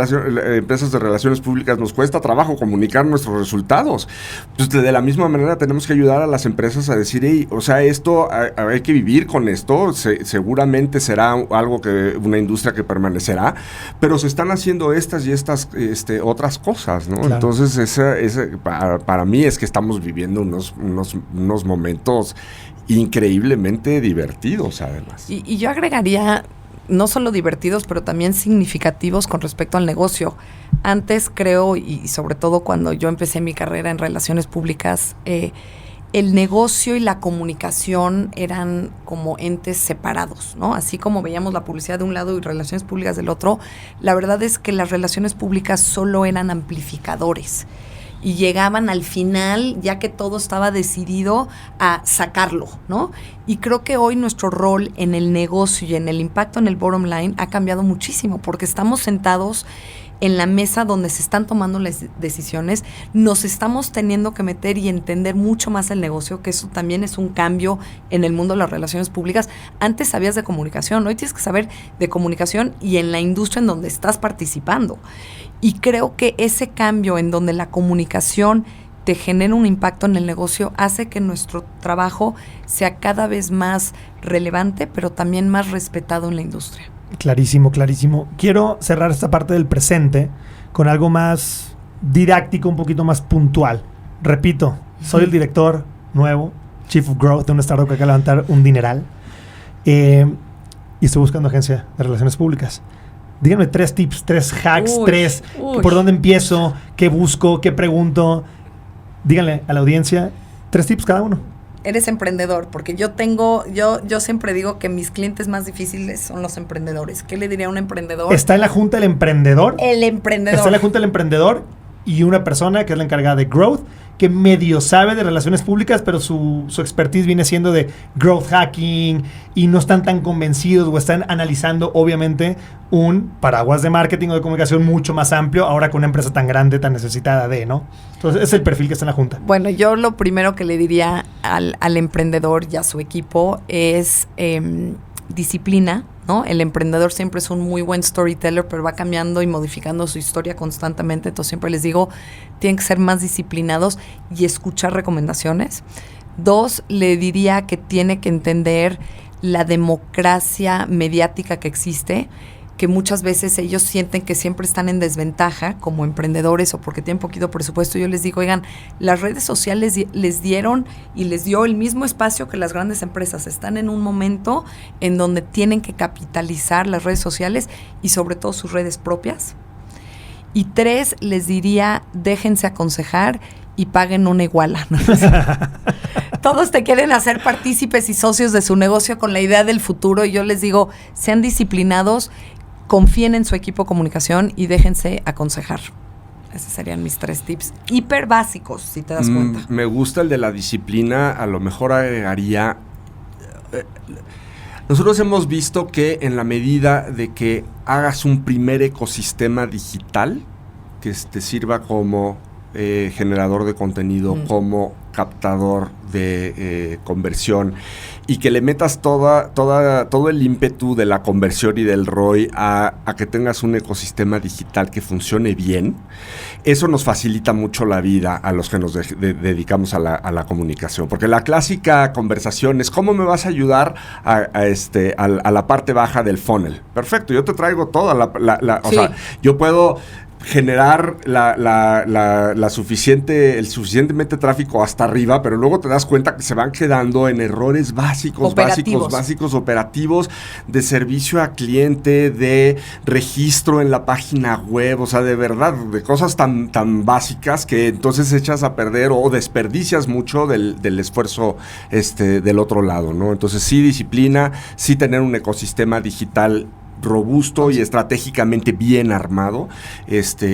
empresas de relaciones públicas nos cuesta trabajo comunicar nuestros resultados. Pues de la misma manera tenemos que ayudar a las empresas a decir, hey, o sea, esto hay que vivir con esto, seguramente será algo una industria que permanecerá, pero se están haciendo estas y estas otras cosas, ¿no? Claro. Entonces, para mí es que estamos viviendo unos momentos increíblemente divertidos, además. Y yo agregaría, no solo divertidos, pero también significativos con respecto al negocio. Antes creo, y sobre todo cuando yo empecé mi carrera en relaciones públicas, el negocio y la comunicación eran como entes separados, ¿no? Así como veíamos la publicidad de un lado y relaciones públicas del otro, la verdad es que las relaciones públicas solo eran amplificadores y llegaban al final, ya que todo estaba decidido, a sacarlo, ¿no? Y creo que hoy nuestro rol en el negocio y en el impacto en el bottom line ha cambiado muchísimo, porque estamos sentados en la mesa donde se están tomando las decisiones, nos estamos teniendo que meter y entender mucho más el negocio, que eso también es un cambio en el mundo de las relaciones públicas. Antes sabías de comunicación, hoy tienes que saber de comunicación y en la industria en donde estás participando. Y creo que ese cambio en donde la comunicación te genera un impacto en el negocio, hace que nuestro trabajo sea cada vez más relevante, pero también más respetado en la industria. Clarísimo, clarísimo. Quiero cerrar esta parte del presente con algo más didáctico, un poquito más puntual. Repito, soy el director nuevo, Chief of Growth de una startup que acaba de levantar un dineral. Y estoy buscando agencia de relaciones públicas. Díganme 3 tips, 3 hacks, 3 por dónde empiezo, qué busco, qué pregunto. Díganle a la audiencia 3 tips cada uno. Eres emprendedor, porque yo siempre digo que mis clientes más difíciles son los emprendedores. ¿Qué le diría a un emprendedor? Está en la junta el emprendedor. El emprendedor. Está en la junta el emprendedor y una persona que es la encargada de growth, que medio sabe de relaciones públicas, pero su expertise viene siendo de growth hacking y no están tan convencidos o están analizando, obviamente, un paraguas de marketing o de comunicación mucho más amplio, ahora con una empresa tan grande, tan necesitada de, ¿no? Entonces, es el perfil que está en la junta. Bueno, yo lo primero que le diría al emprendedor y a su equipo es disciplina, ¿no? El emprendedor siempre es un muy buen storyteller, pero va cambiando y modificando su historia constantemente. Entonces siempre les digo, tienen que ser más disciplinados y escuchar recomendaciones. 2, le diría que tiene que entender la democracia mediática que existe, que muchas veces ellos sienten que siempre están en desventaja como emprendedores o porque tienen poquito presupuesto. Yo les digo, oigan, las redes sociales les dieron y les dio el mismo espacio que las grandes empresas. Están en un momento en donde tienen que capitalizar las redes sociales y sobre todo sus redes propias. Y 3, les diría, déjense aconsejar y paguen una iguala. Todos te quieren hacer partícipes y socios de su negocio con la idea del futuro y yo les digo, sean disciplinados, confíen en su equipo de comunicación y déjense aconsejar. Esos serían mis 3 tips. Hiper básicos, si te das cuenta. Me gusta el de la disciplina. A lo mejor agregaría... nosotros hemos visto que en la medida de que hagas un primer ecosistema digital que te sirva como generador de contenido, como captador de conversión y que le metas todo el ímpetu de la conversión y del ROI a que tengas un ecosistema digital que funcione bien, eso nos facilita mucho la vida a los que nos dedicamos a la comunicación, porque la clásica conversación es ¿cómo me vas a ayudar a la parte baja del funnel? Perfecto, yo te traigo toda o sea, yo puedo generar el suficientemente tráfico hasta arriba, pero luego te das cuenta que se van quedando en errores básicos operativos, de servicio a cliente, de registro en la página web, o sea, de verdad, de cosas tan básicas que entonces echas a perder o desperdicias mucho del esfuerzo del otro lado, ¿no? Entonces sí disciplina, sí tener un ecosistema digital robusto y estratégicamente bien armado.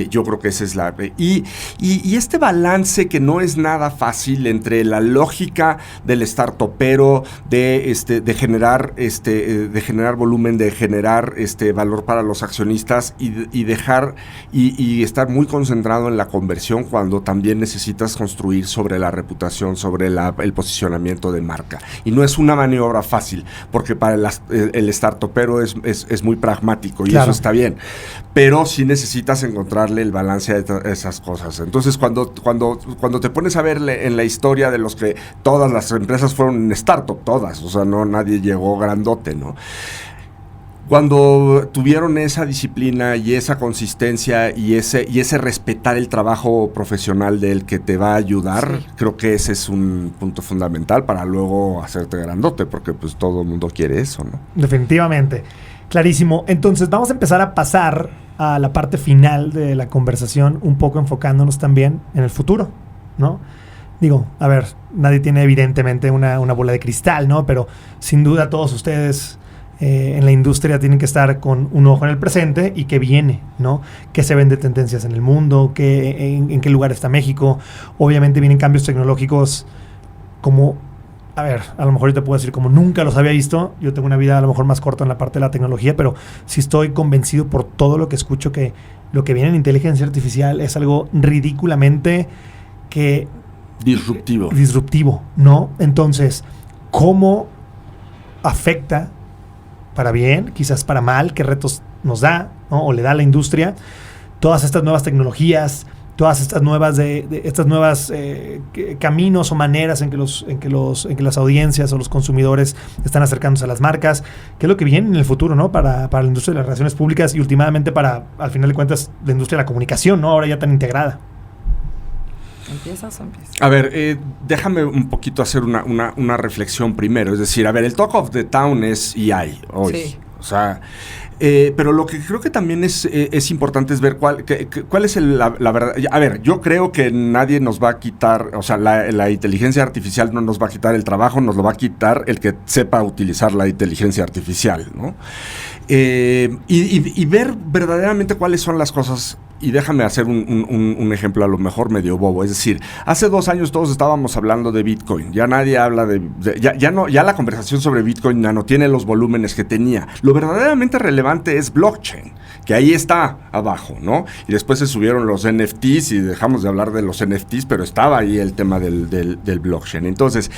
Yo creo que esa es la... Y este balance que no es nada fácil entre la lógica del startupero, de generar volumen, de generar valor para los accionistas y dejar y estar muy concentrado en la conversión cuando también necesitas construir sobre la reputación, sobre el posicionamiento de marca. Y no es una maniobra fácil, porque para el startupero es muy pragmático y claro, eso está bien, pero sí necesitas encontrarle el balance a esas cosas. Entonces cuando te pones a ver en la historia de los que todas las empresas fueron startup, todas, o sea, no nadie llegó grandote, ¿no? Cuando tuvieron esa disciplina y esa consistencia y ese respetar el trabajo profesional del que te va a ayudar, creo que ese es un punto fundamental para luego hacerte grandote, porque pues todo el mundo quiere eso, ¿no? Definitivamente. Clarísimo. Entonces vamos a empezar a pasar a la parte final de la conversación, un poco enfocándonos también en el futuro, ¿no? Digo, a ver, nadie tiene evidentemente una bola de cristal, ¿no? Pero sin duda todos ustedes en la industria tienen que estar con un ojo en el presente y qué viene, ¿no? ¿Qué se ven de tendencias en el mundo? ¿En qué lugar está México? Obviamente vienen cambios tecnológicos como... A ver, a lo mejor yo te puedo decir como nunca los había visto. Yo tengo una vida a lo mejor más corta en la parte de la tecnología, pero sí estoy convencido por todo lo que escucho que lo que viene en inteligencia artificial es algo ridículamente disruptivo, ¿no? Entonces, ¿cómo afecta para bien, quizás para mal, qué retos nos da, ¿no? O le da a la industria todas estas nuevas tecnologías, todas estas nuevas caminos o maneras en que las audiencias o los consumidores están acercándose a las marcas, que es lo que viene en el futuro, ¿no? Para la industria de las relaciones públicas y últimamente para, al final de cuentas, la industria de la comunicación, ¿no? Ahora ya tan integrada. ¿Empiezas o empiezas? A ver, déjame un poquito hacer una reflexión primero. Es decir, a ver, el talk of the town es EI hoy. Sí. O sea, pero lo que creo que también es importante es ver cuál es la verdad. A ver, yo creo que nadie nos va a quitar, o sea, la inteligencia artificial no nos va a quitar el trabajo, nos lo va a quitar el que sepa utilizar la inteligencia artificial, ¿no? Y ver verdaderamente cuáles son las cosas. Y déjame hacer un ejemplo a lo mejor medio bobo. Es decir, hace 2 años todos estábamos hablando de Bitcoin. Ya nadie habla ya la conversación sobre Bitcoin ya no tiene los volúmenes que tenía. Lo verdaderamente relevante es blockchain, que ahí está abajo, ¿no? Y después se subieron los NFTs y dejamos de hablar de los NFTs, pero estaba ahí el tema del blockchain. Entonces,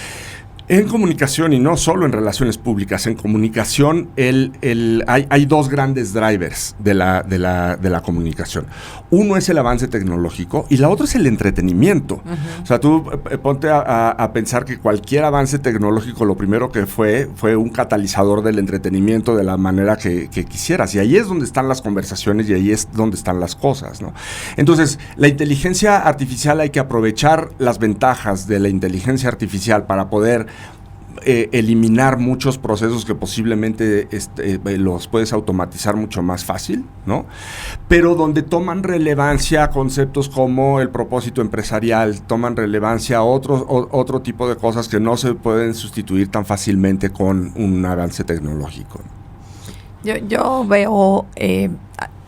en comunicación, y no solo en relaciones públicas, en comunicación hay 2 grandes drivers de la comunicación. Uno es el avance tecnológico y la otra es el entretenimiento. Uh-huh. O sea, tú ponte a pensar que cualquier avance tecnológico lo primero que fue un catalizador del entretenimiento de la manera que quisieras. Y ahí es donde están las conversaciones y ahí es donde están las cosas, ¿no? Entonces, la inteligencia artificial hay que aprovechar las ventajas de la inteligencia artificial para poder eliminar muchos procesos que posiblemente los puedes automatizar mucho más fácil, ¿no? Pero donde toman relevancia conceptos como el propósito empresarial, toman relevancia otro tipo de cosas que no se pueden sustituir tan fácilmente con un avance tecnológico. Yo veo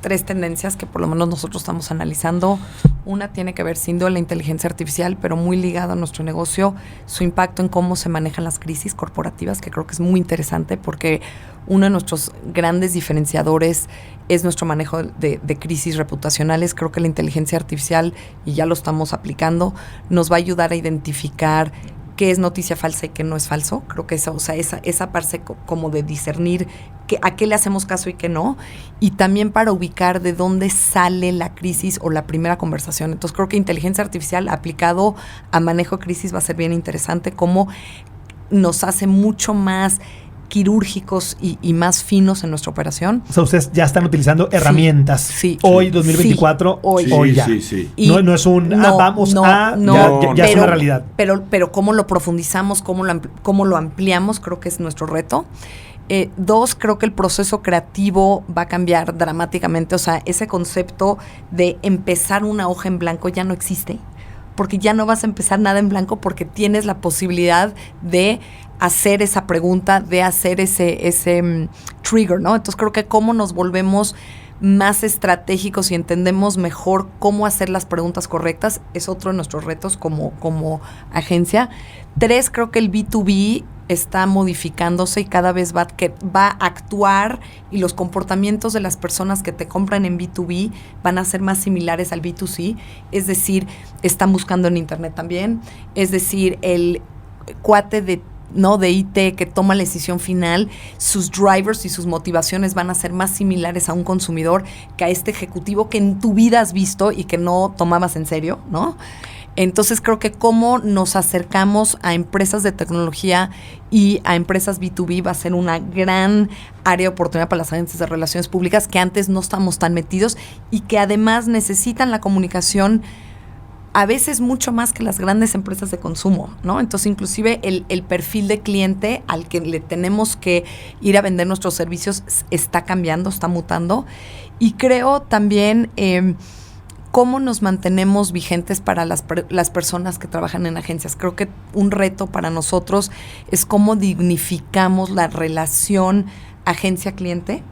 3 tendencias que por lo menos nosotros estamos analizando. Una tiene que ver sin duda la inteligencia artificial, pero muy ligada a nuestro negocio, su impacto en cómo se manejan las crisis corporativas, que creo que es muy interesante porque uno de nuestros grandes diferenciadores es nuestro manejo de crisis reputacionales. Creo que la inteligencia artificial, y ya lo estamos aplicando, nos va a ayudar a identificar qué es noticia falsa y qué no es falso. Creo que esa parte como de discernir a qué le hacemos caso y qué no, y también para ubicar de dónde sale la crisis o la primera conversación. Entonces creo que inteligencia artificial aplicado a manejo de crisis va a ser bien interesante, cómo nos hace mucho más quirúrgicos y más finos en nuestra operación. O sea, ustedes ya están utilizando herramientas. Sí. Hoy, 2024, hoy ya. Sí. No es un, ya es una realidad. Pero cómo lo profundizamos, cómo lo ampliamos, creo que es nuestro reto. 2, creo que el proceso creativo va a cambiar dramáticamente. O sea, ese concepto de empezar una hoja en blanco ya no existe, porque ya no vas a empezar nada en blanco porque tienes la posibilidad de hacer esa pregunta, de hacer ese trigger, ¿no? Entonces creo que cómo nos volvemos más estratégicos y entendemos mejor cómo hacer las preguntas correctas es otro de nuestros retos como agencia. 3, creo que el B2B está modificándose y cada vez va a actuar, y los comportamientos de las personas que te compran en B2B van a ser más similares al B2C, es decir, están buscando en internet también, es decir, el cuate de IT que toma la decisión final, sus drivers y sus motivaciones van a ser más similares a un consumidor que a este ejecutivo que en tu vida has visto y que no tomabas en serio, ¿no? Entonces creo que cómo nos acercamos a empresas de tecnología y a empresas B2B va a ser una gran área de oportunidad para las agencias de relaciones públicas que antes no estamos tan metidos y que además necesitan la comunicación a veces mucho más que las grandes empresas de consumo, ¿no? Entonces, inclusive el perfil de cliente al que le tenemos que ir a vender nuestros servicios está cambiando, está mutando. Y creo también cómo nos mantenemos vigentes para las personas que trabajan en agencias. Creo que un reto para nosotros es cómo dignificamos la relación agencia-cliente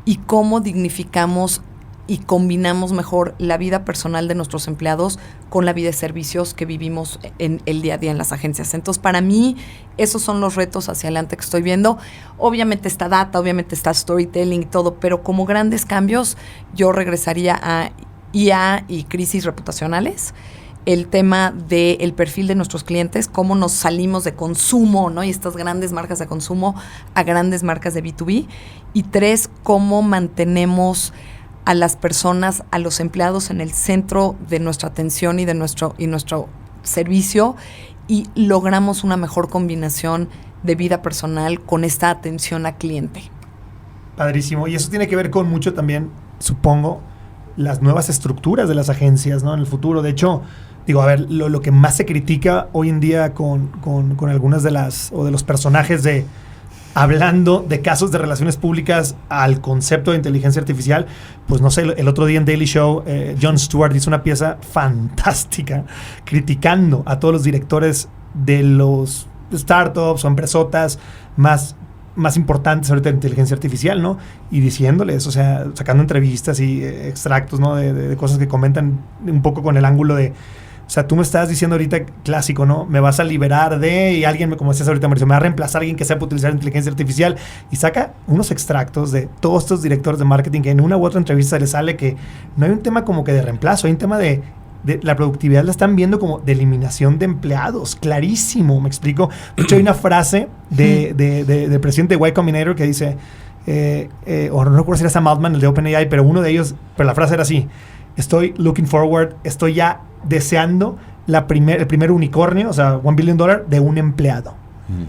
y cómo dignificamos y combinamos mejor la vida personal de nuestros empleados con la vida de servicios que vivimos en el día a día en las agencias. Entonces, para mí, esos son los retos hacia adelante que estoy viendo. Obviamente está data, obviamente está storytelling y todo, pero como grandes cambios, yo regresaría a IA y crisis reputacionales. El tema del perfil de nuestros clientes, cómo nos salimos de consumo, ¿no? Y estas grandes marcas de consumo a grandes marcas de B2B. Y 3, cómo mantenemos a las personas, a los empleados en el centro de nuestra atención y de nuestro servicio, y logramos una mejor combinación de vida personal con esta atención al cliente. Padrísimo. Y eso tiene que ver con mucho también, supongo, las nuevas estructuras de las agencias, ¿no? En el futuro. De hecho, digo, a ver, lo que más se critica hoy en día con algunas de los personajes hablando de casos de relaciones públicas al concepto de inteligencia artificial, pues no sé, el otro día en Daily Show, Jon Stewart hizo una pieza fantástica criticando a todos los directores de los startups o empresotas más importantes ahorita de inteligencia artificial, ¿no? Y diciéndoles, o sea, sacando entrevistas y extractos, ¿no? De cosas que comentan un poco con el ángulo de, o sea, tú me estás diciendo ahorita, clásico, ¿no? Me vas a liberar y alguien, como decías ahorita, Mauricio, me va a reemplazar a alguien que sepa utilizar inteligencia artificial, y saca unos extractos de todos estos directores de marketing que en una u otra entrevista les sale que no hay un tema como que de reemplazo, hay un tema de la productividad, la están viendo como de eliminación de empleados, clarísimo, me explico. De hecho, hay una frase del presidente de Y Combinator que dice, o no recuerdo si era Sam Altman, el de OpenAI, pero uno de ellos, pero la frase era así: estoy looking forward, estoy ya deseando el primer unicornio, o sea, $1 billion de un empleado.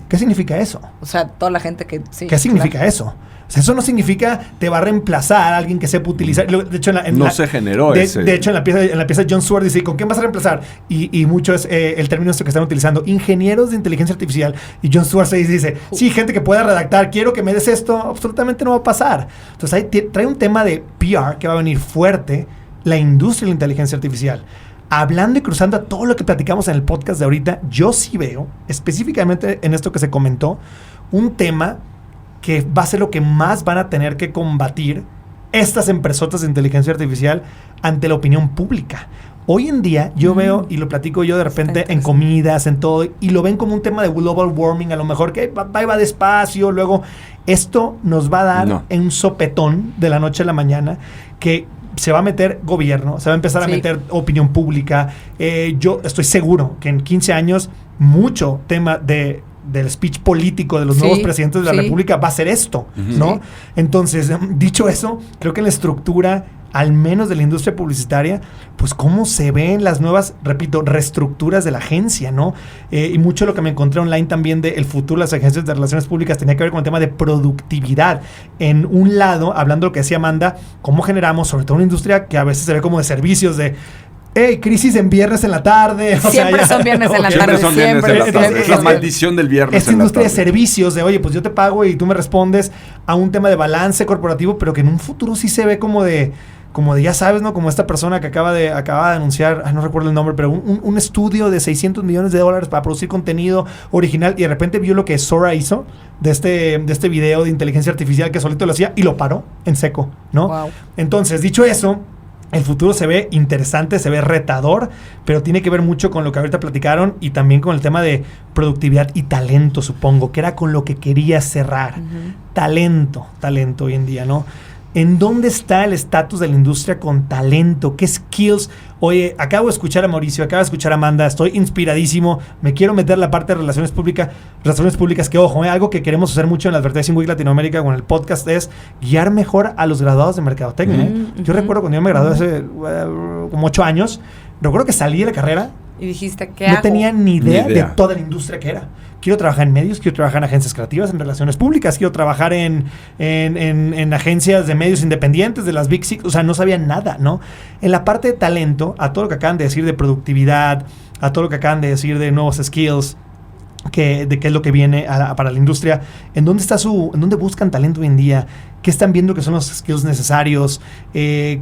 ¿Qué significa eso? O sea, toda la gente que... Sí, ¿qué significa eso? O sea, eso no significa te va a reemplazar a alguien que sepa utilizar. De hecho, se generó ese. De hecho, en la pieza Jon Stewart dice, ¿con quién vas a reemplazar? Y mucho es el término que están utilizando, ingenieros de inteligencia artificial. Y Jon Stewart se dice, sí, gente que pueda redactar, quiero que me des esto, absolutamente no va a pasar. Entonces, ahí trae un tema de PR que va a venir fuerte, la industria de la inteligencia artificial. Hablando y cruzando a todo lo que platicamos en el podcast de ahorita, yo sí veo, específicamente en esto que se comentó, un tema que va a ser lo que más van a tener que combatir estas empresotas de inteligencia artificial ante la opinión pública. Hoy en día yo veo, y lo platico yo de repente en comidas, en todo, y lo ven como un tema de global warming, a lo mejor que va despacio, luego esto nos va a dar un sopetón de la noche a la mañana que se va a meter gobierno, se va a empezar a meter opinión pública. Yo estoy seguro que en 15 años mucho tema del speech político de los nuevos presidentes de la República va a ser esto, ¿no? Entonces, dicho eso, creo que en la estructura, al menos de la industria publicitaria, pues cómo se ven las nuevas, repito, reestructuras de la agencia, ¿no? Y mucho lo que me encontré online también del futuro de las agencias de relaciones públicas tenía que ver con el tema de productividad. En un lado, hablando de lo que decía Amanda, cómo generamos, sobre todo una industria que a veces se ve como de servicios, de crisis en viernes en la tarde. Siempre son viernes en la tarde. Es la maldición del viernes. Esta industria de servicios, de oye, pues yo te pago y tú me respondes a un tema de balance corporativo, pero que en un futuro sí se ve como de ya sabes, ¿no? Como esta persona que acaba de anunciar, no recuerdo el nombre, pero un estudio de $600 millones para producir contenido original, y de repente vio lo que Sora hizo de este video de inteligencia artificial que solito lo hacía y lo paró en seco, ¿no? Wow. Entonces, dicho eso, el futuro se ve interesante, se ve retador, pero tiene que ver mucho con lo que ahorita platicaron y también con el tema de productividad y talento, supongo, que era con lo que quería cerrar. Talento hoy en día, ¿no? ¿En dónde está el estatus de la industria con talento? ¿Qué skills? Oye, acabo de escuchar a Mauricio, acabo de escuchar a Amanda, estoy inspiradísimo, me quiero meter la parte de relaciones públicas, que ojo, algo que queremos hacer mucho en la Advertising Week Latinoamérica con el podcast es guiar mejor a los graduados de mercadotecnia. Yo recuerdo cuando yo me gradué hace como 8 años, recuerdo que salí de la carrera y dijiste, ¿qué no hago? tenía ni idea de toda la industria que era. Quiero trabajar en medios, quiero trabajar en agencias creativas, en relaciones públicas, quiero trabajar en agencias de medios independientes, de las Big Six, o sea, no sabía nada, ¿no? En la parte de talento, a todo lo que acaban de decir de productividad, a todo lo que acaban de decir de nuevos skills, de qué es lo que viene para la industria, ¿en dónde buscan talento hoy en día? ¿Qué están viendo que son los skills necesarios?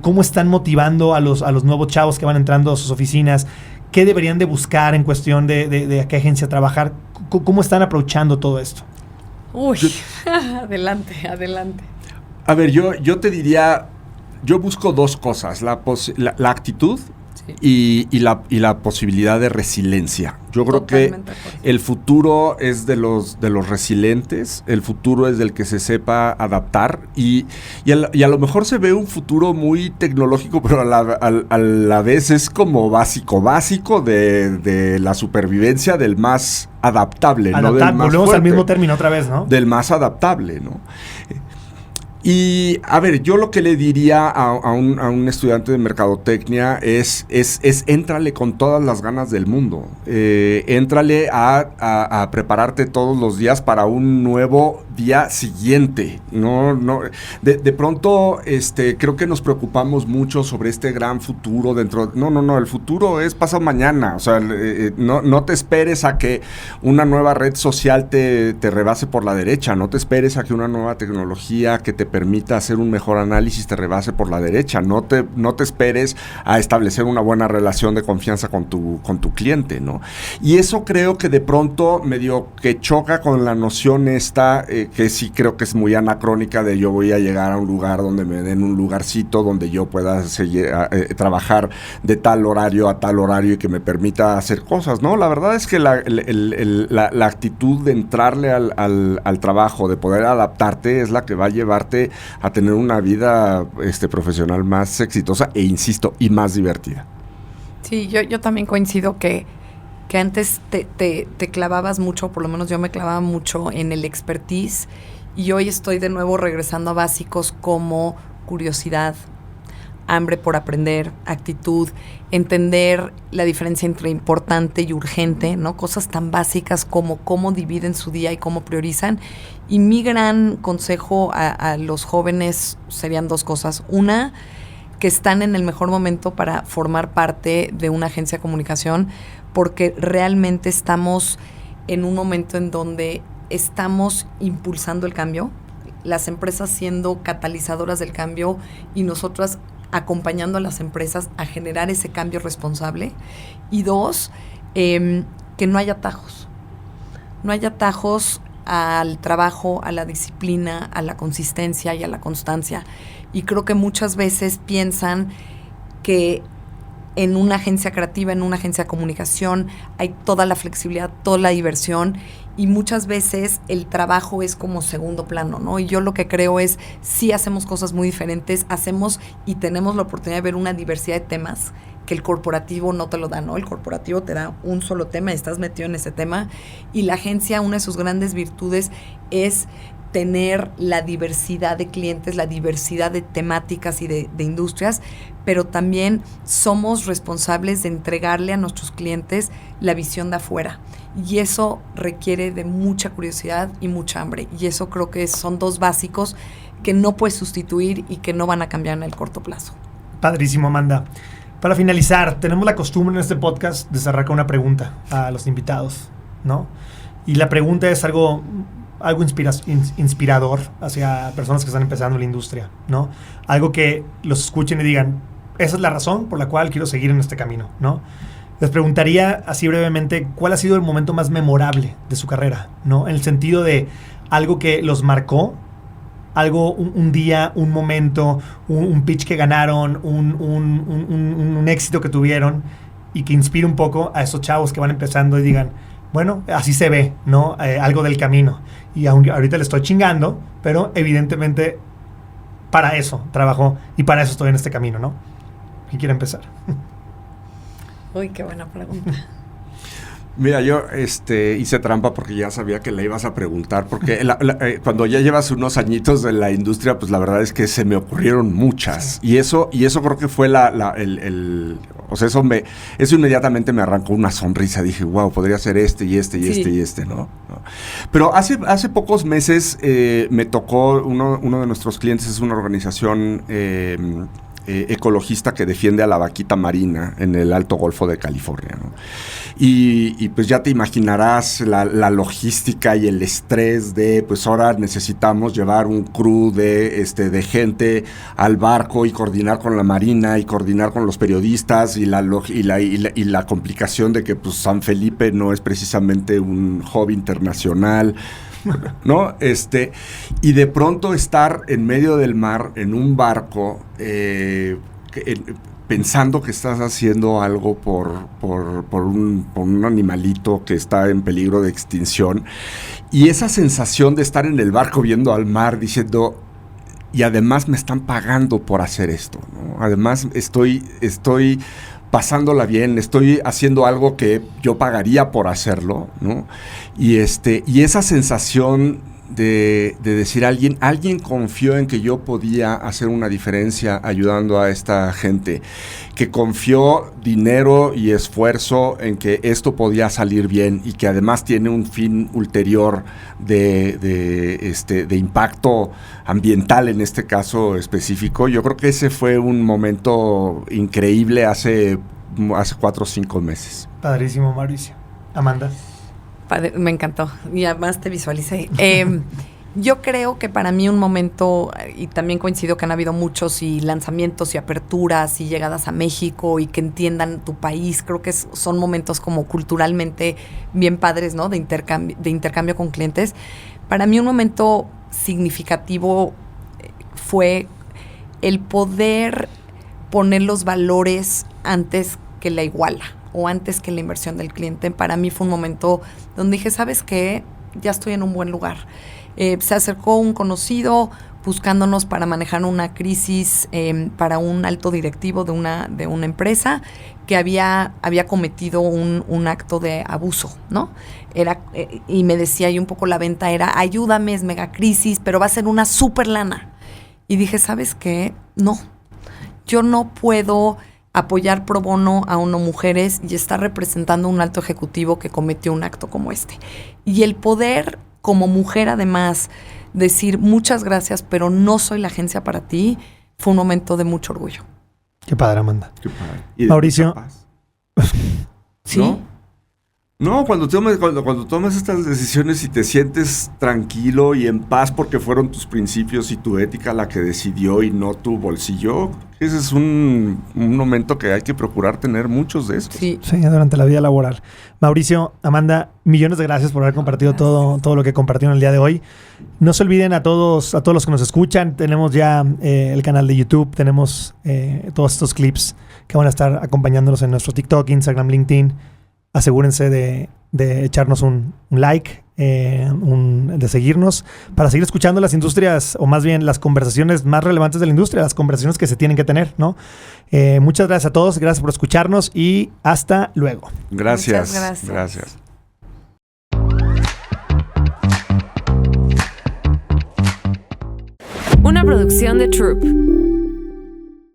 ¿Cómo están motivando a los nuevos chavos que van entrando a sus oficinas? ¿Qué deberían de buscar en cuestión de a qué agencia trabajar? ¿Cómo están aprovechando todo esto? Uy, adelante. A ver, yo te diría, yo busco dos cosas, la actitud y la posibilidad de resiliencia. Yo creo que el futuro es de los resilientes, el futuro es del que se sepa adaptar y a lo mejor se ve un futuro muy tecnológico, pero a la vez es como básico de la supervivencia del más adaptable, no del más volvemos fuerte, al mismo término otra vez, ¿no? Del más adaptable, ¿no? Y a ver, yo lo que le diría a un estudiante de mercadotecnia es éntrale con todas las ganas del mundo. Éntrale a prepararte todos los días para un nuevo día siguiente. De pronto creo que nos preocupamos mucho sobre este gran futuro dentro. No, el futuro es pasado mañana. O sea, no te esperes a que una nueva red social te rebase por la derecha. No te esperes a que una nueva tecnología que te permita hacer un mejor análisis te rebase por la derecha. No te esperes a establecer una buena relación de confianza con tu cliente, ¿no? Y eso creo que de pronto medio que choca con la noción esta, que sí creo que es muy anacrónica, de yo voy a llegar a un lugar donde me den un lugarcito donde yo pueda seguir trabajar de tal horario a tal horario y que me permita hacer cosas, ¿no? La verdad es que la actitud de entrarle al trabajo, de poder adaptarte, es la que va a llevarte a tener una vida profesional más exitosa e, insisto, y más divertida. Sí, yo también coincido que antes te clavabas mucho, por lo menos yo me clavaba mucho en el expertise, y hoy estoy de nuevo regresando a básicos como curiosidad, hambre por aprender, actitud, entender la diferencia entre importante y urgente, ¿no? Cosas tan básicas como cómo dividen su día y cómo priorizan. Y mi gran consejo a los jóvenes serían dos cosas. Una, que están en el mejor momento para formar parte de una agencia de comunicación, porque realmente estamos en un momento en donde estamos impulsando el cambio, las empresas siendo catalizadoras del cambio y nosotras acompañando a las empresas a generar ese cambio responsable. Y dos, que no haya atajos. No haya atajos al trabajo, a la disciplina, a la consistencia y a la constancia. Y creo que muchas veces piensan que en una agencia creativa, en una agencia de comunicación, hay toda la flexibilidad, toda la diversión, y muchas veces el trabajo es como segundo plano, ¿no? Y yo lo que creo es, sí hacemos cosas muy diferentes, hacemos y tenemos la oportunidad de ver una diversidad de temas que el corporativo no te lo da, ¿no? El corporativo te da un solo tema y estás metido en ese tema, y la agencia, una de sus grandes virtudes es tener la diversidad de clientes, la diversidad de temáticas y de industrias, pero también somos responsables de entregarle a nuestros clientes la visión de afuera. Y eso requiere de mucha curiosidad y mucha hambre. Y eso creo que son dos básicos que no puedes sustituir y que no van a cambiar en el corto plazo. Padrísimo, Amanda. Para finalizar, tenemos la costumbre en este podcast de cerrar con una pregunta a los invitados, ¿no? Y la pregunta es algo inspirador hacia personas que están empezando en la industria, ¿no? Algo que los escuchen y digan, esa es la razón por la cual quiero seguir en este camino, ¿no? Les preguntaría así brevemente, ¿cuál ha sido el momento más memorable de su carrera, ¿no? En el sentido de algo que los marcó, algo, un día, un momento, un pitch que ganaron, un éxito que tuvieron y que inspire un poco a esos chavos que van empezando y digan, bueno, así se ve, ¿no? Algo del camino. Y aunque ahorita le estoy chingando, pero evidentemente para eso trabajo y para eso estoy en este camino, ¿no? ¿Quién quiere empezar? Uy, qué buena pregunta. Mira, yo hice trampa porque ya sabía que la ibas a preguntar, porque cuando ya llevas unos añitos de la industria, pues la verdad es que se me ocurrieron muchas. Sí. Y eso creo que fue o sea, eso inmediatamente me arrancó una sonrisa. Dije, wow, podría ser y este, ¿no? Pero hace pocos meses me tocó, uno de nuestros clientes es una organización ecologista que defiende a la vaquita marina en el Alto Golfo de California, ¿no? Y pues ya te imaginarás la logística y el estrés de, pues ahora necesitamos llevar un crew de gente al barco y coordinar con la marina y coordinar con los periodistas y la complicación de que pues San Felipe no es precisamente un hub internacional, ¿no? Y de pronto estar en medio del mar en un barco pensando que estás haciendo algo por un animalito que está en peligro de extinción, y esa sensación de estar en el barco viendo al mar diciendo, y además me están pagando por hacer esto, ¿no? Además estoy pasándola bien, estoy haciendo algo que yo pagaría por hacerlo, ¿no? Y esa sensación decir alguien confió en que yo podía hacer una diferencia ayudando a esta gente, que confió dinero y esfuerzo en que esto podía salir bien y que además tiene un fin ulterior de impacto ambiental en este caso específico. Yo creo que ese fue un momento increíble hace 4 o 5 meses. Padrísimo, Mauricio. Amanda. Me encantó. Y además te visualicé. Yo creo que para mí un momento, y también coincido que han habido muchos y lanzamientos y aperturas y llegadas a México y que entiendan tu país, creo que son momentos como culturalmente bien padres, ¿no? De intercambio con clientes. Para mí un momento significativo fue el poder poner los valores antes que la iguala o antes que la inversión del cliente. Para mí fue un momento donde dije, ¿sabes qué? Ya estoy en un buen lugar. Se acercó un conocido buscándonos para manejar una crisis para un alto directivo de una empresa que había cometido un acto de abuso, ¿no? Y me decía, y un poco la venta era, ayúdame, es mega crisis, pero va a ser una súper lana. Y dije, ¿sabes qué? No, yo no puedo apoyar pro bono a una mujeres y estar representando un alto ejecutivo que cometió un acto como este. Y el poder, como mujer además, decir muchas gracias, pero no soy la agencia para ti, fue un momento de mucho orgullo. Qué padre, Amanda. Qué padre. ¿Y Mauricio? ¿Sí? No, cuando tomas estas decisiones y te sientes tranquilo y en paz porque fueron tus principios y tu ética la que decidió y no tu bolsillo, ese es un momento que hay que procurar tener muchos de estos. Sí, durante la vida laboral. Mauricio, Amanda, millones de gracias por haber compartido todo lo que compartieron el día de hoy. No se olviden a todos los que nos escuchan, tenemos ya el canal de YouTube, tenemos todos estos clips que van a estar acompañándonos en nuestro TikTok, Instagram, LinkedIn. Asegúrense de echarnos un like, de seguirnos, para seguir escuchando las industrias, o más bien las conversaciones más relevantes de la industria, las conversaciones que se tienen que tener, ¿no? Muchas gracias a todos, gracias por escucharnos y hasta luego. Gracias. Muchas gracias. Una producción de Troop.